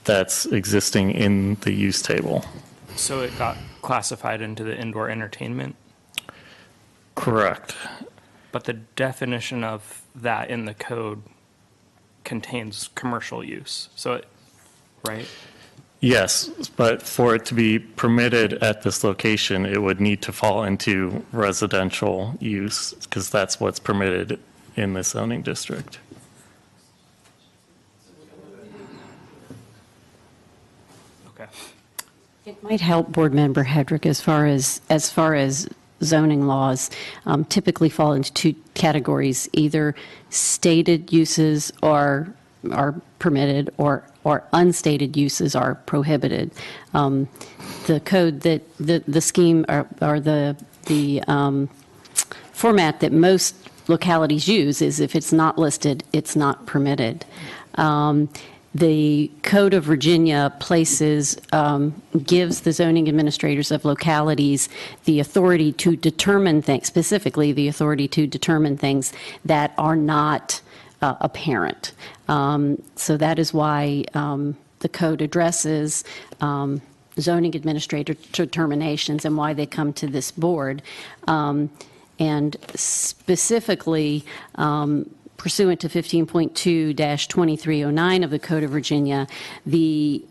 that's existing in the use table. So it got classified into the indoor entertainment? Correct. But the definition of that in the code contains commercial use, so it, right? Yes, but for it to be permitted at this location, it would need to fall into residential use, because that's what's permitted in the zoning district. Okay. It might help Board Member Hedrick as far as zoning laws typically fall into two categories: either stated uses are permitted, or unstated uses are prohibited. The code that the scheme or the format that most localities use is if it's not listed, it's not permitted. The Code of Virginia gives the zoning administrators of localities the authority to determine things, specifically the authority to determine things that are not apparent. So that is why the code addresses zoning administrator determinations and why they come to this board. And specifically, pursuant to 15.2-2309 of the Code of Virginia, the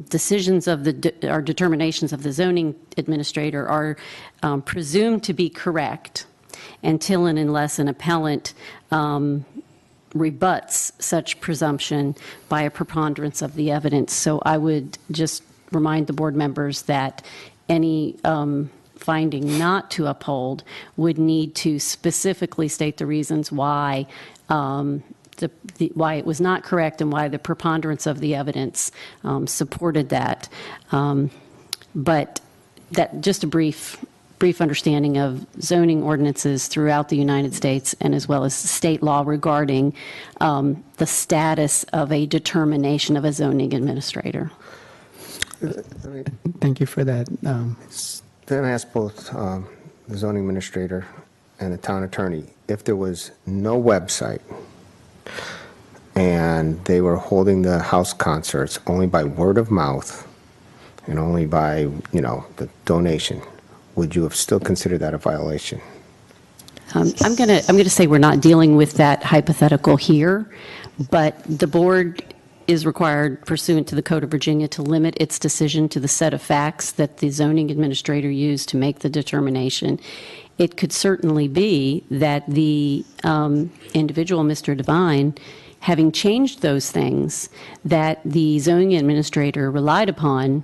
decisions of or determinations of the zoning administrator are presumed to be correct until and unless an appellant rebuts such presumption by a preponderance of the evidence. So I would just remind the board members that any finding not to uphold would need to specifically state the reasons why why it was not correct and why the preponderance of the evidence supported that. But that just a brief understanding of zoning ordinances throughout the United States, and as well as state law regarding the status of a determination of a zoning administrator. Thank you for that. Then ask both the zoning administrator and the town attorney, if there was no website and they were holding the house concerts only by word of mouth and only by, the donation, would you have still considered that a violation? I'm going to say we're not dealing with that hypothetical here, but the board is required pursuant to the Code of Virginia to limit its decision to the set of facts that the zoning administrator used to make the determination. It could certainly be that the individual, Mr. Devine, having changed those things that the zoning administrator relied upon,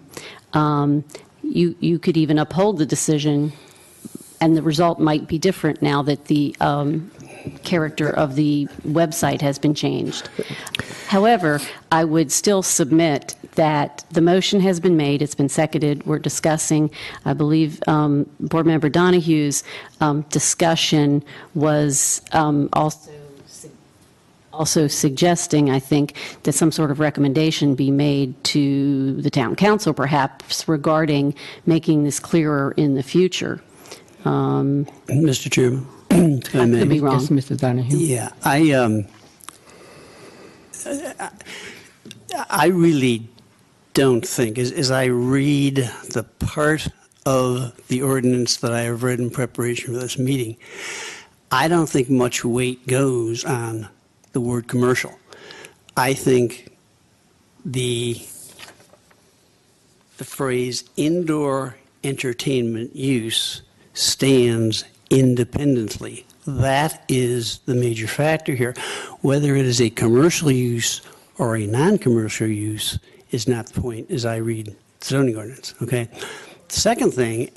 you could even uphold the decision, and the result might be different now that the character of the website has been changed. However, I would still submit that the motion has been made, it's been seconded, we're discussing. I believe Board Member Donahue's discussion was also suggesting, I think, that some sort of recommendation be made to the town council, perhaps, regarding making this clearer in the future. Mr. Chairman, if I I may. could be wrong. Yes, Mr. Donahue. Yeah, I really don't think, as I read the part of the ordinance that I have read in preparation for this meeting, I don't think much weight goes on the word commercial. I think the phrase indoor entertainment use stands independently. That is the major factor here. Whether it is a commercial use or a non-commercial use is not the point as I read the zoning ordinance, okay? The second thing,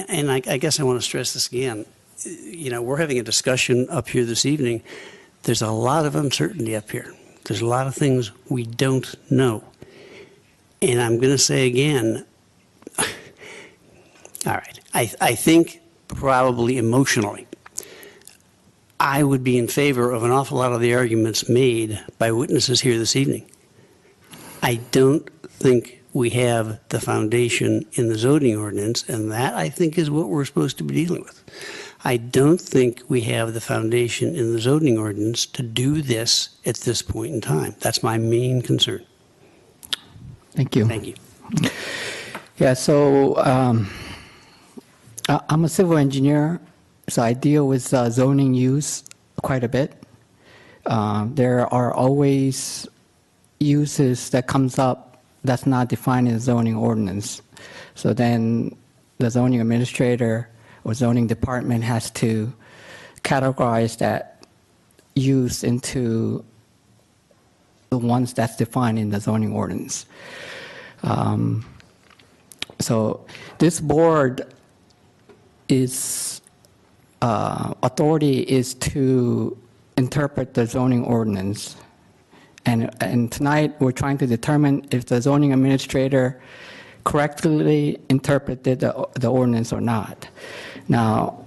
and I guess I want to stress this again, we're having a discussion up here this evening. There's a lot of uncertainty up here. There's a lot of things we don't know. And I'm going to say again, all right, I think probably emotionally. I would be in favor of an awful lot of the arguments made by witnesses here this evening. I don't think we have the foundation in the zoning ordinance, and that, I think, is what we're supposed to be dealing with. I don't think we have the foundation in the zoning ordinance to do this at this point in time. That's my main concern. Thank you. Thank you. Yeah, so I'm a civil engineer, so I deal with zoning use quite a bit. There are always uses that comes up that's not defined in the zoning ordinance. So then the zoning administrator or zoning department has to categorize that use into the ones that's defined in the zoning ordinance. So this board is authority is to interpret the zoning ordinance. And tonight, we're trying to determine if the zoning administrator correctly interpreted the ordinance or not. Now,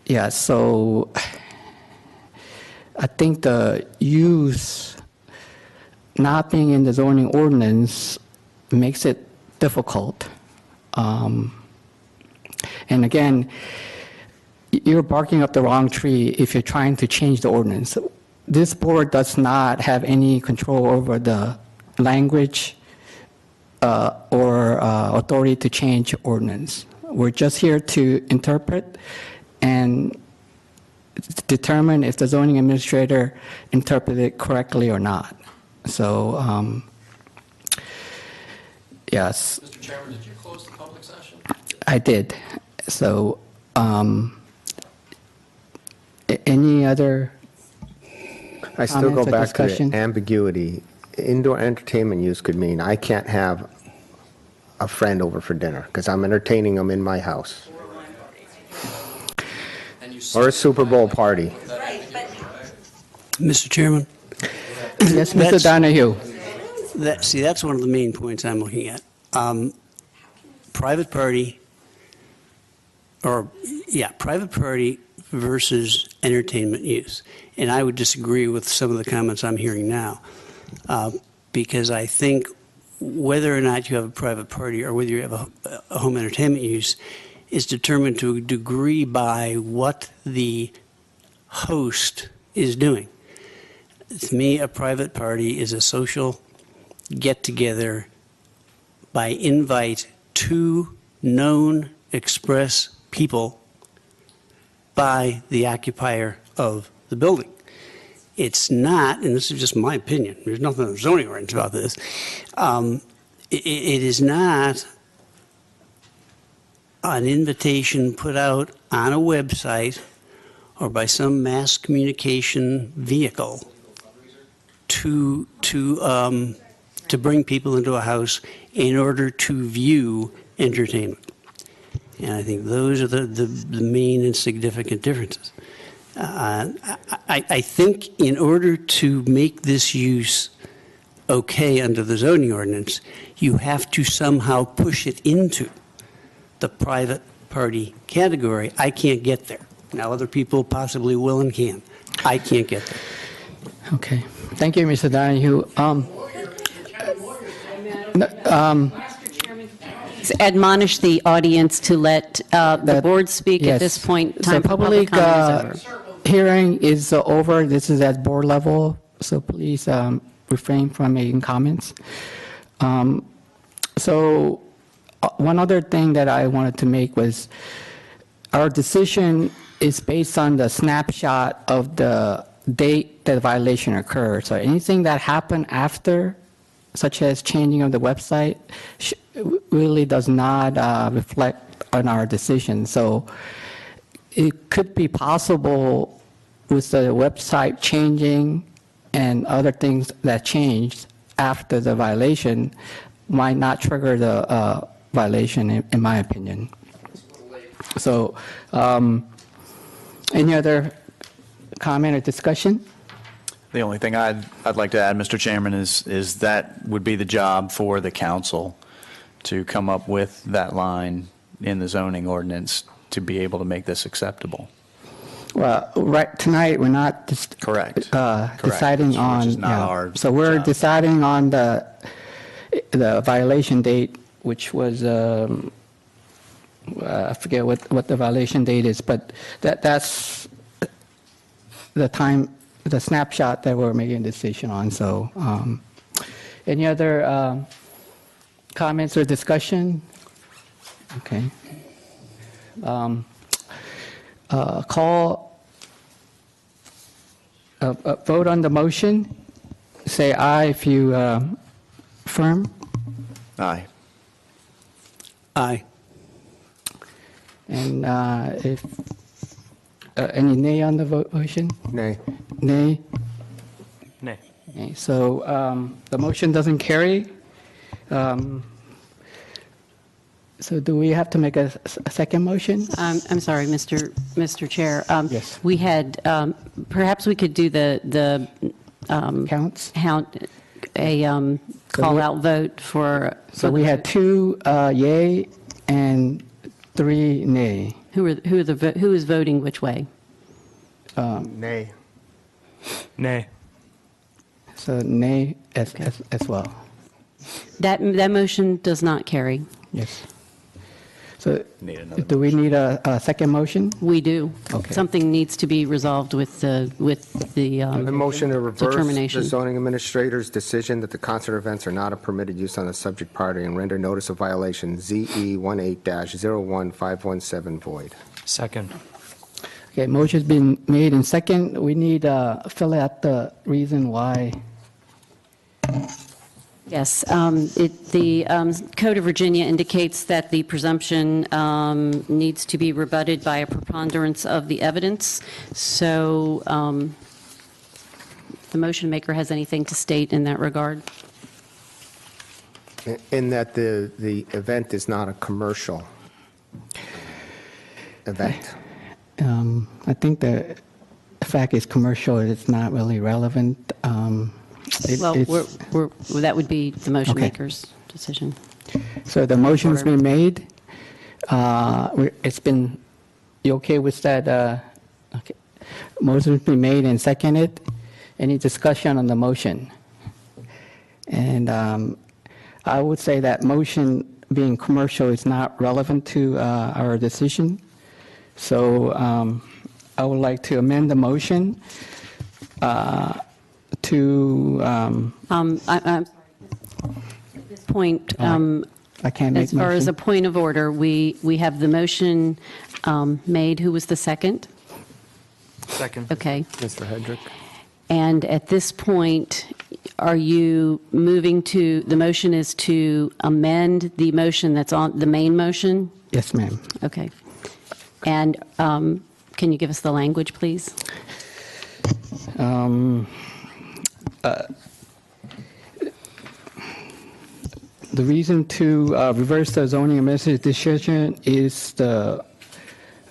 yeah, so I think the use not being in the zoning ordinance makes it difficult. And again, you're barking up the wrong tree if you're trying to change the ordinance. This board does not have any control over the language or authority to change ordinance. We're just here to interpret and determine if the zoning administrator interpreted it correctly or not. So, yes. Mr. Chairman, did you close the public session? I did. So, any other I still go comments or back to discussion? the ambiguity. Indoor entertainment use could mean I can't have a friend over for dinner because I'm entertaining them in my house. Or a Super Bowl party. Mr. Chairman? Yes, Mr. Donahue. See, that's one of the main points I'm looking at. Private party, private party versus entertainment use. And I would disagree with some of the comments I'm hearing now, because I think whether or not you have a private party or whether you have a home entertainment use is determined to a degree by what the host is doing. To me, a private party is a social get-together by invite to known express people by the occupier of the building. It's not, and this is just my opinion, there's nothing in the zoning ordinance about this, it is not an invitation put out on a website or by some mass communication vehicle to bring people into a house in order to view entertainment. And I think those are the main and significant differences. I think in order to make this use okay under the zoning ordinance, you have to somehow push it into the private party category. I can't get there. Now, other people possibly will and can. I can't get there. Okay. Thank you, Mr. Donahue. Admonish the audience to let the board speak at this point. Time for public comment is over. Hearing is over. This is at board level, so please refrain from making comments. So one other thing that I wanted to make was our decision is based on the snapshot of the date that the violation occurred. So anything that happened after, such as changing of the website, really does not reflect on our decision. So it could be possible with the website changing and other things that changed after the violation might not trigger the violation, in my opinion. So any other comment or discussion? The only thing I'd like to add, Mr. Chairman, is that would be the job for the council to come up with that line in the zoning ordinance to be able to make this acceptable. Well, right, tonight, we're not Correct. deciding Which on. is not yeah. our So we're job. deciding on the violation date, which was, I forget what the violation date is, but that's the time, the snapshot that we're making a decision on. So any other comments or discussion? Okay. Vote on the motion. Say aye if you affirm. Aye. Aye. And if any nay on the motion? Nay. Nay? Nay. Okay, so the motion doesn't carry. So do we have to make a second motion? I'm sorry, Mr. Chair. Yes. We had, perhaps we could do the Counts? call-out vote for. So we had 2 yay and 3 nay. Who is voting which way? Nay. Nay. So nay as well. That motion does not carry. Yes. So Need another do we need a second motion? We do. Okay. Something needs to be resolved with the The motion to reverse the determination. zoning administrator's decision that the concert events are not a permitted use on the subject property and render notice of violation ZE 18-01517 void. Second. Okay, motion's been made in second. We need fill out the reason why. Yes, the Code of Virginia indicates that the presumption needs to be rebutted by a preponderance of the evidence. So the motion maker has anything to state in that regard? In that the event is not a commercial event. I think the fact is commercial, it's not really relevant. Well, that would be the motion Okay. maker's decision. So the motion's been made. It's been, you okay with that? Okay. Motion's been made and seconded. Any discussion on the motion? And I would say that motion being commercial is not relevant to our decision. So I would like to amend the motion to. I'm sorry. At this point, I can't make as far as a motion. point of order, we have the motion made. Who was the second? Second. Okay. Mr. Hedrick? And at this point, are you moving to, the motion is to amend the motion that's on, the main motion? Yes, ma'am. Okay. And can you give us the language, please? The reason to reverse the zoning administrative decision is the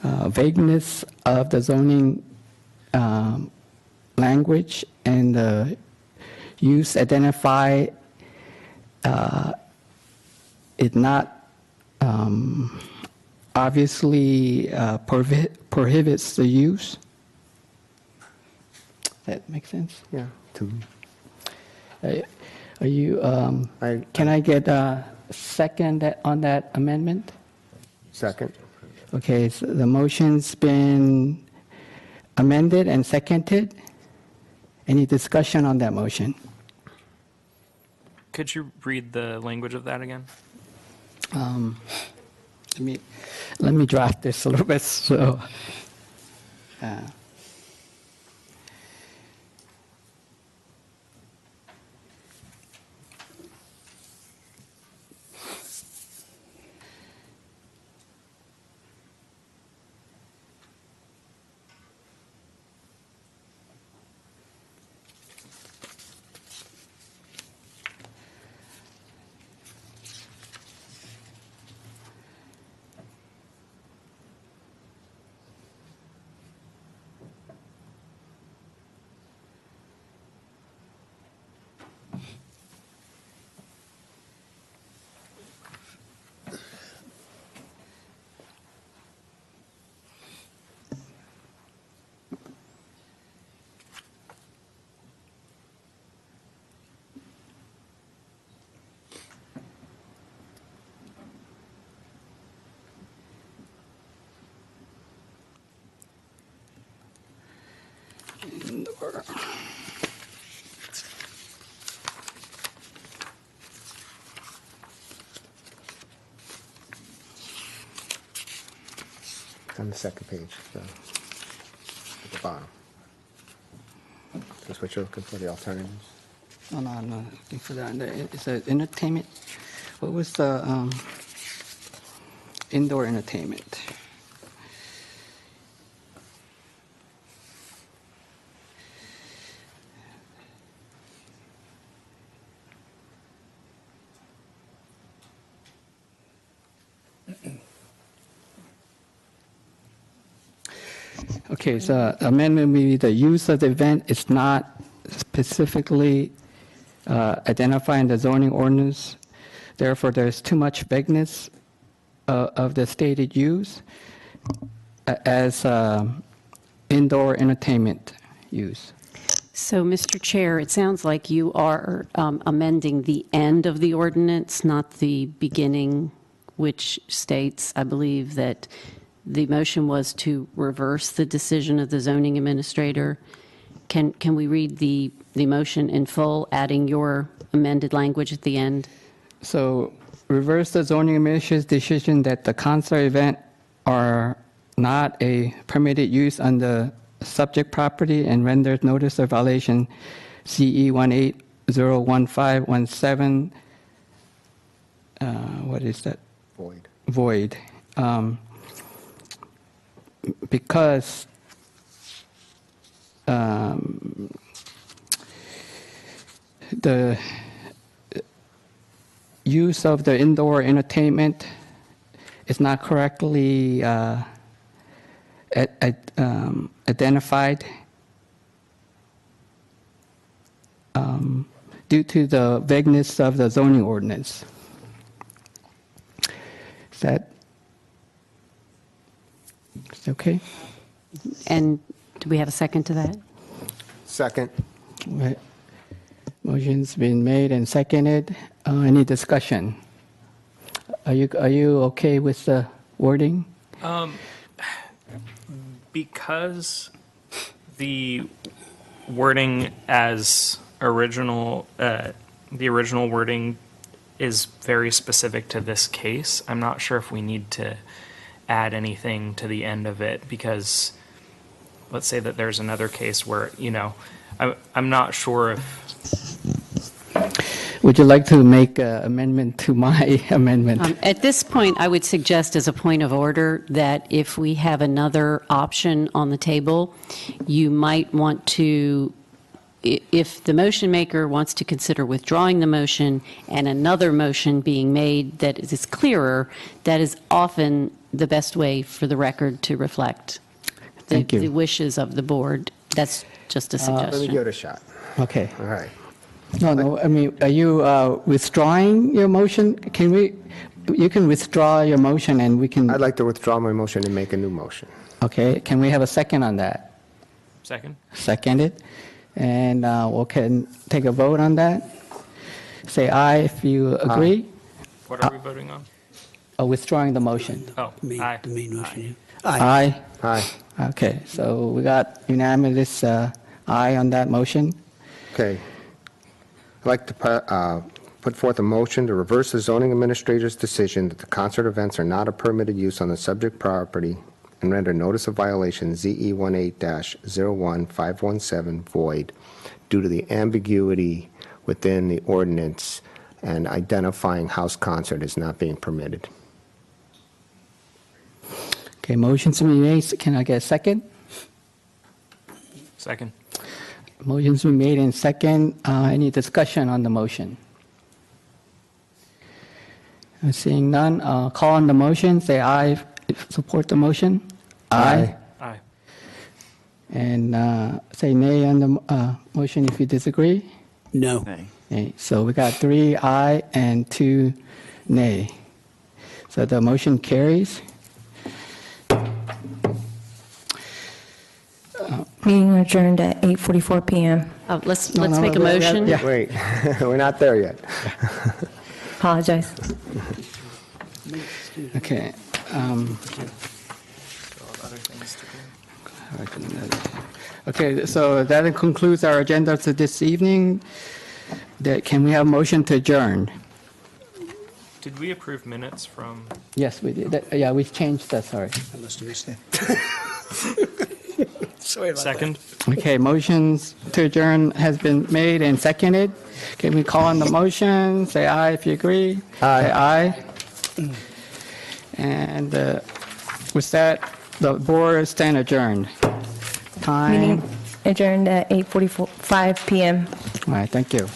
vagueness of the zoning language and the use identify it not obviously prohibits the use. That makes sense? Yeah. Are you, can I get a second on that amendment? Second. Okay, so the motion's been amended and seconded. Any discussion on that motion? Could you read the language of that again? Let me draft this a little bit, so. Indoor. On the second page, so, at the bottom. That's what you're looking for, the alternatives? No, no, I'm not looking for that. It's entertainment. What was the indoor entertainment? Okay, so amendment will be the use of the event is not specifically identified in the zoning ordinance. Therefore, there's too much vagueness of the stated use as indoor entertainment use. So, Mr. Chair, it sounds like you are amending the end of the ordinance, not the beginning, which states, I believe, that the motion was to reverse the decision of the zoning administrator. Can we read the motion in full, adding your amended language at the end? So reverse the zoning administrator's decision that the concert event are not a permitted use on the subject property and renders notice of violation CE 1801517. What is that? Void. Void. Because the use of the indoor entertainment is not correctly identified due to the vagueness of the zoning ordinance. Is that okay? And do we have a second to that? Second. Right. Motion's been made and seconded. Any discussion? Are you okay with the wording? Because the wording as original, the original wording is very specific to this case, I'm not sure if we need to add anything to the end of it, because let's say that there's another case where, I'm not sure if. Would you like to make an amendment to my amendment? At this point, I would suggest as a point of order that if we have another option on the table, you might want to, if the motion maker wants to consider withdrawing the motion and another motion being made that is clearer, that is often the best way for the record to reflect the wishes of the board. That's just a suggestion. Let me give it a shot. Okay. All right. No, I mean, are you withdrawing your motion? You can withdraw your motion and we can. I'd like to withdraw my motion and make a new motion. Okay, can we have a second on that? Second. Seconded. And we can take a vote on that. Say aye if you agree. What are we voting on? Withdrawing the motion. Oh, aye. The main motion. Aye. Aye. Okay, so we got unanimous aye on that motion. Okay. I'd like to put forth a motion to reverse the zoning administrator's decision that the concert events are not a permitted use on the subject property and render notice of violation ZE 18-01517 void due to the ambiguity within the ordinance and identifying house concert as not being permitted. Okay, motion's been made. Can I get a second? Second. Motion's been made and second. Any discussion on the motion? Seeing none, call on the motion. Say aye. Support the motion. Aye. Aye. And say nay on the motion if you disagree. No. Nay. So we got 3 aye and 2 nay. So the motion carries. Meeting adjourned at 8:44 p.m. Let's make a motion. Yeah. Wait, we're not there yet. Apologize. Okay. Okay, so that concludes our agenda for this evening. Can we have a motion to adjourn? Did we approve minutes from? Yes, we did. Yeah, we changed that, sorry. I must understand. Second? Okay, motions to adjourn has been made and seconded. Can we call on the motion? Say aye if you agree. Say aye. And with that, the board stand adjourned. Time. Meeting adjourned at 8:45 PM. All right, thank you.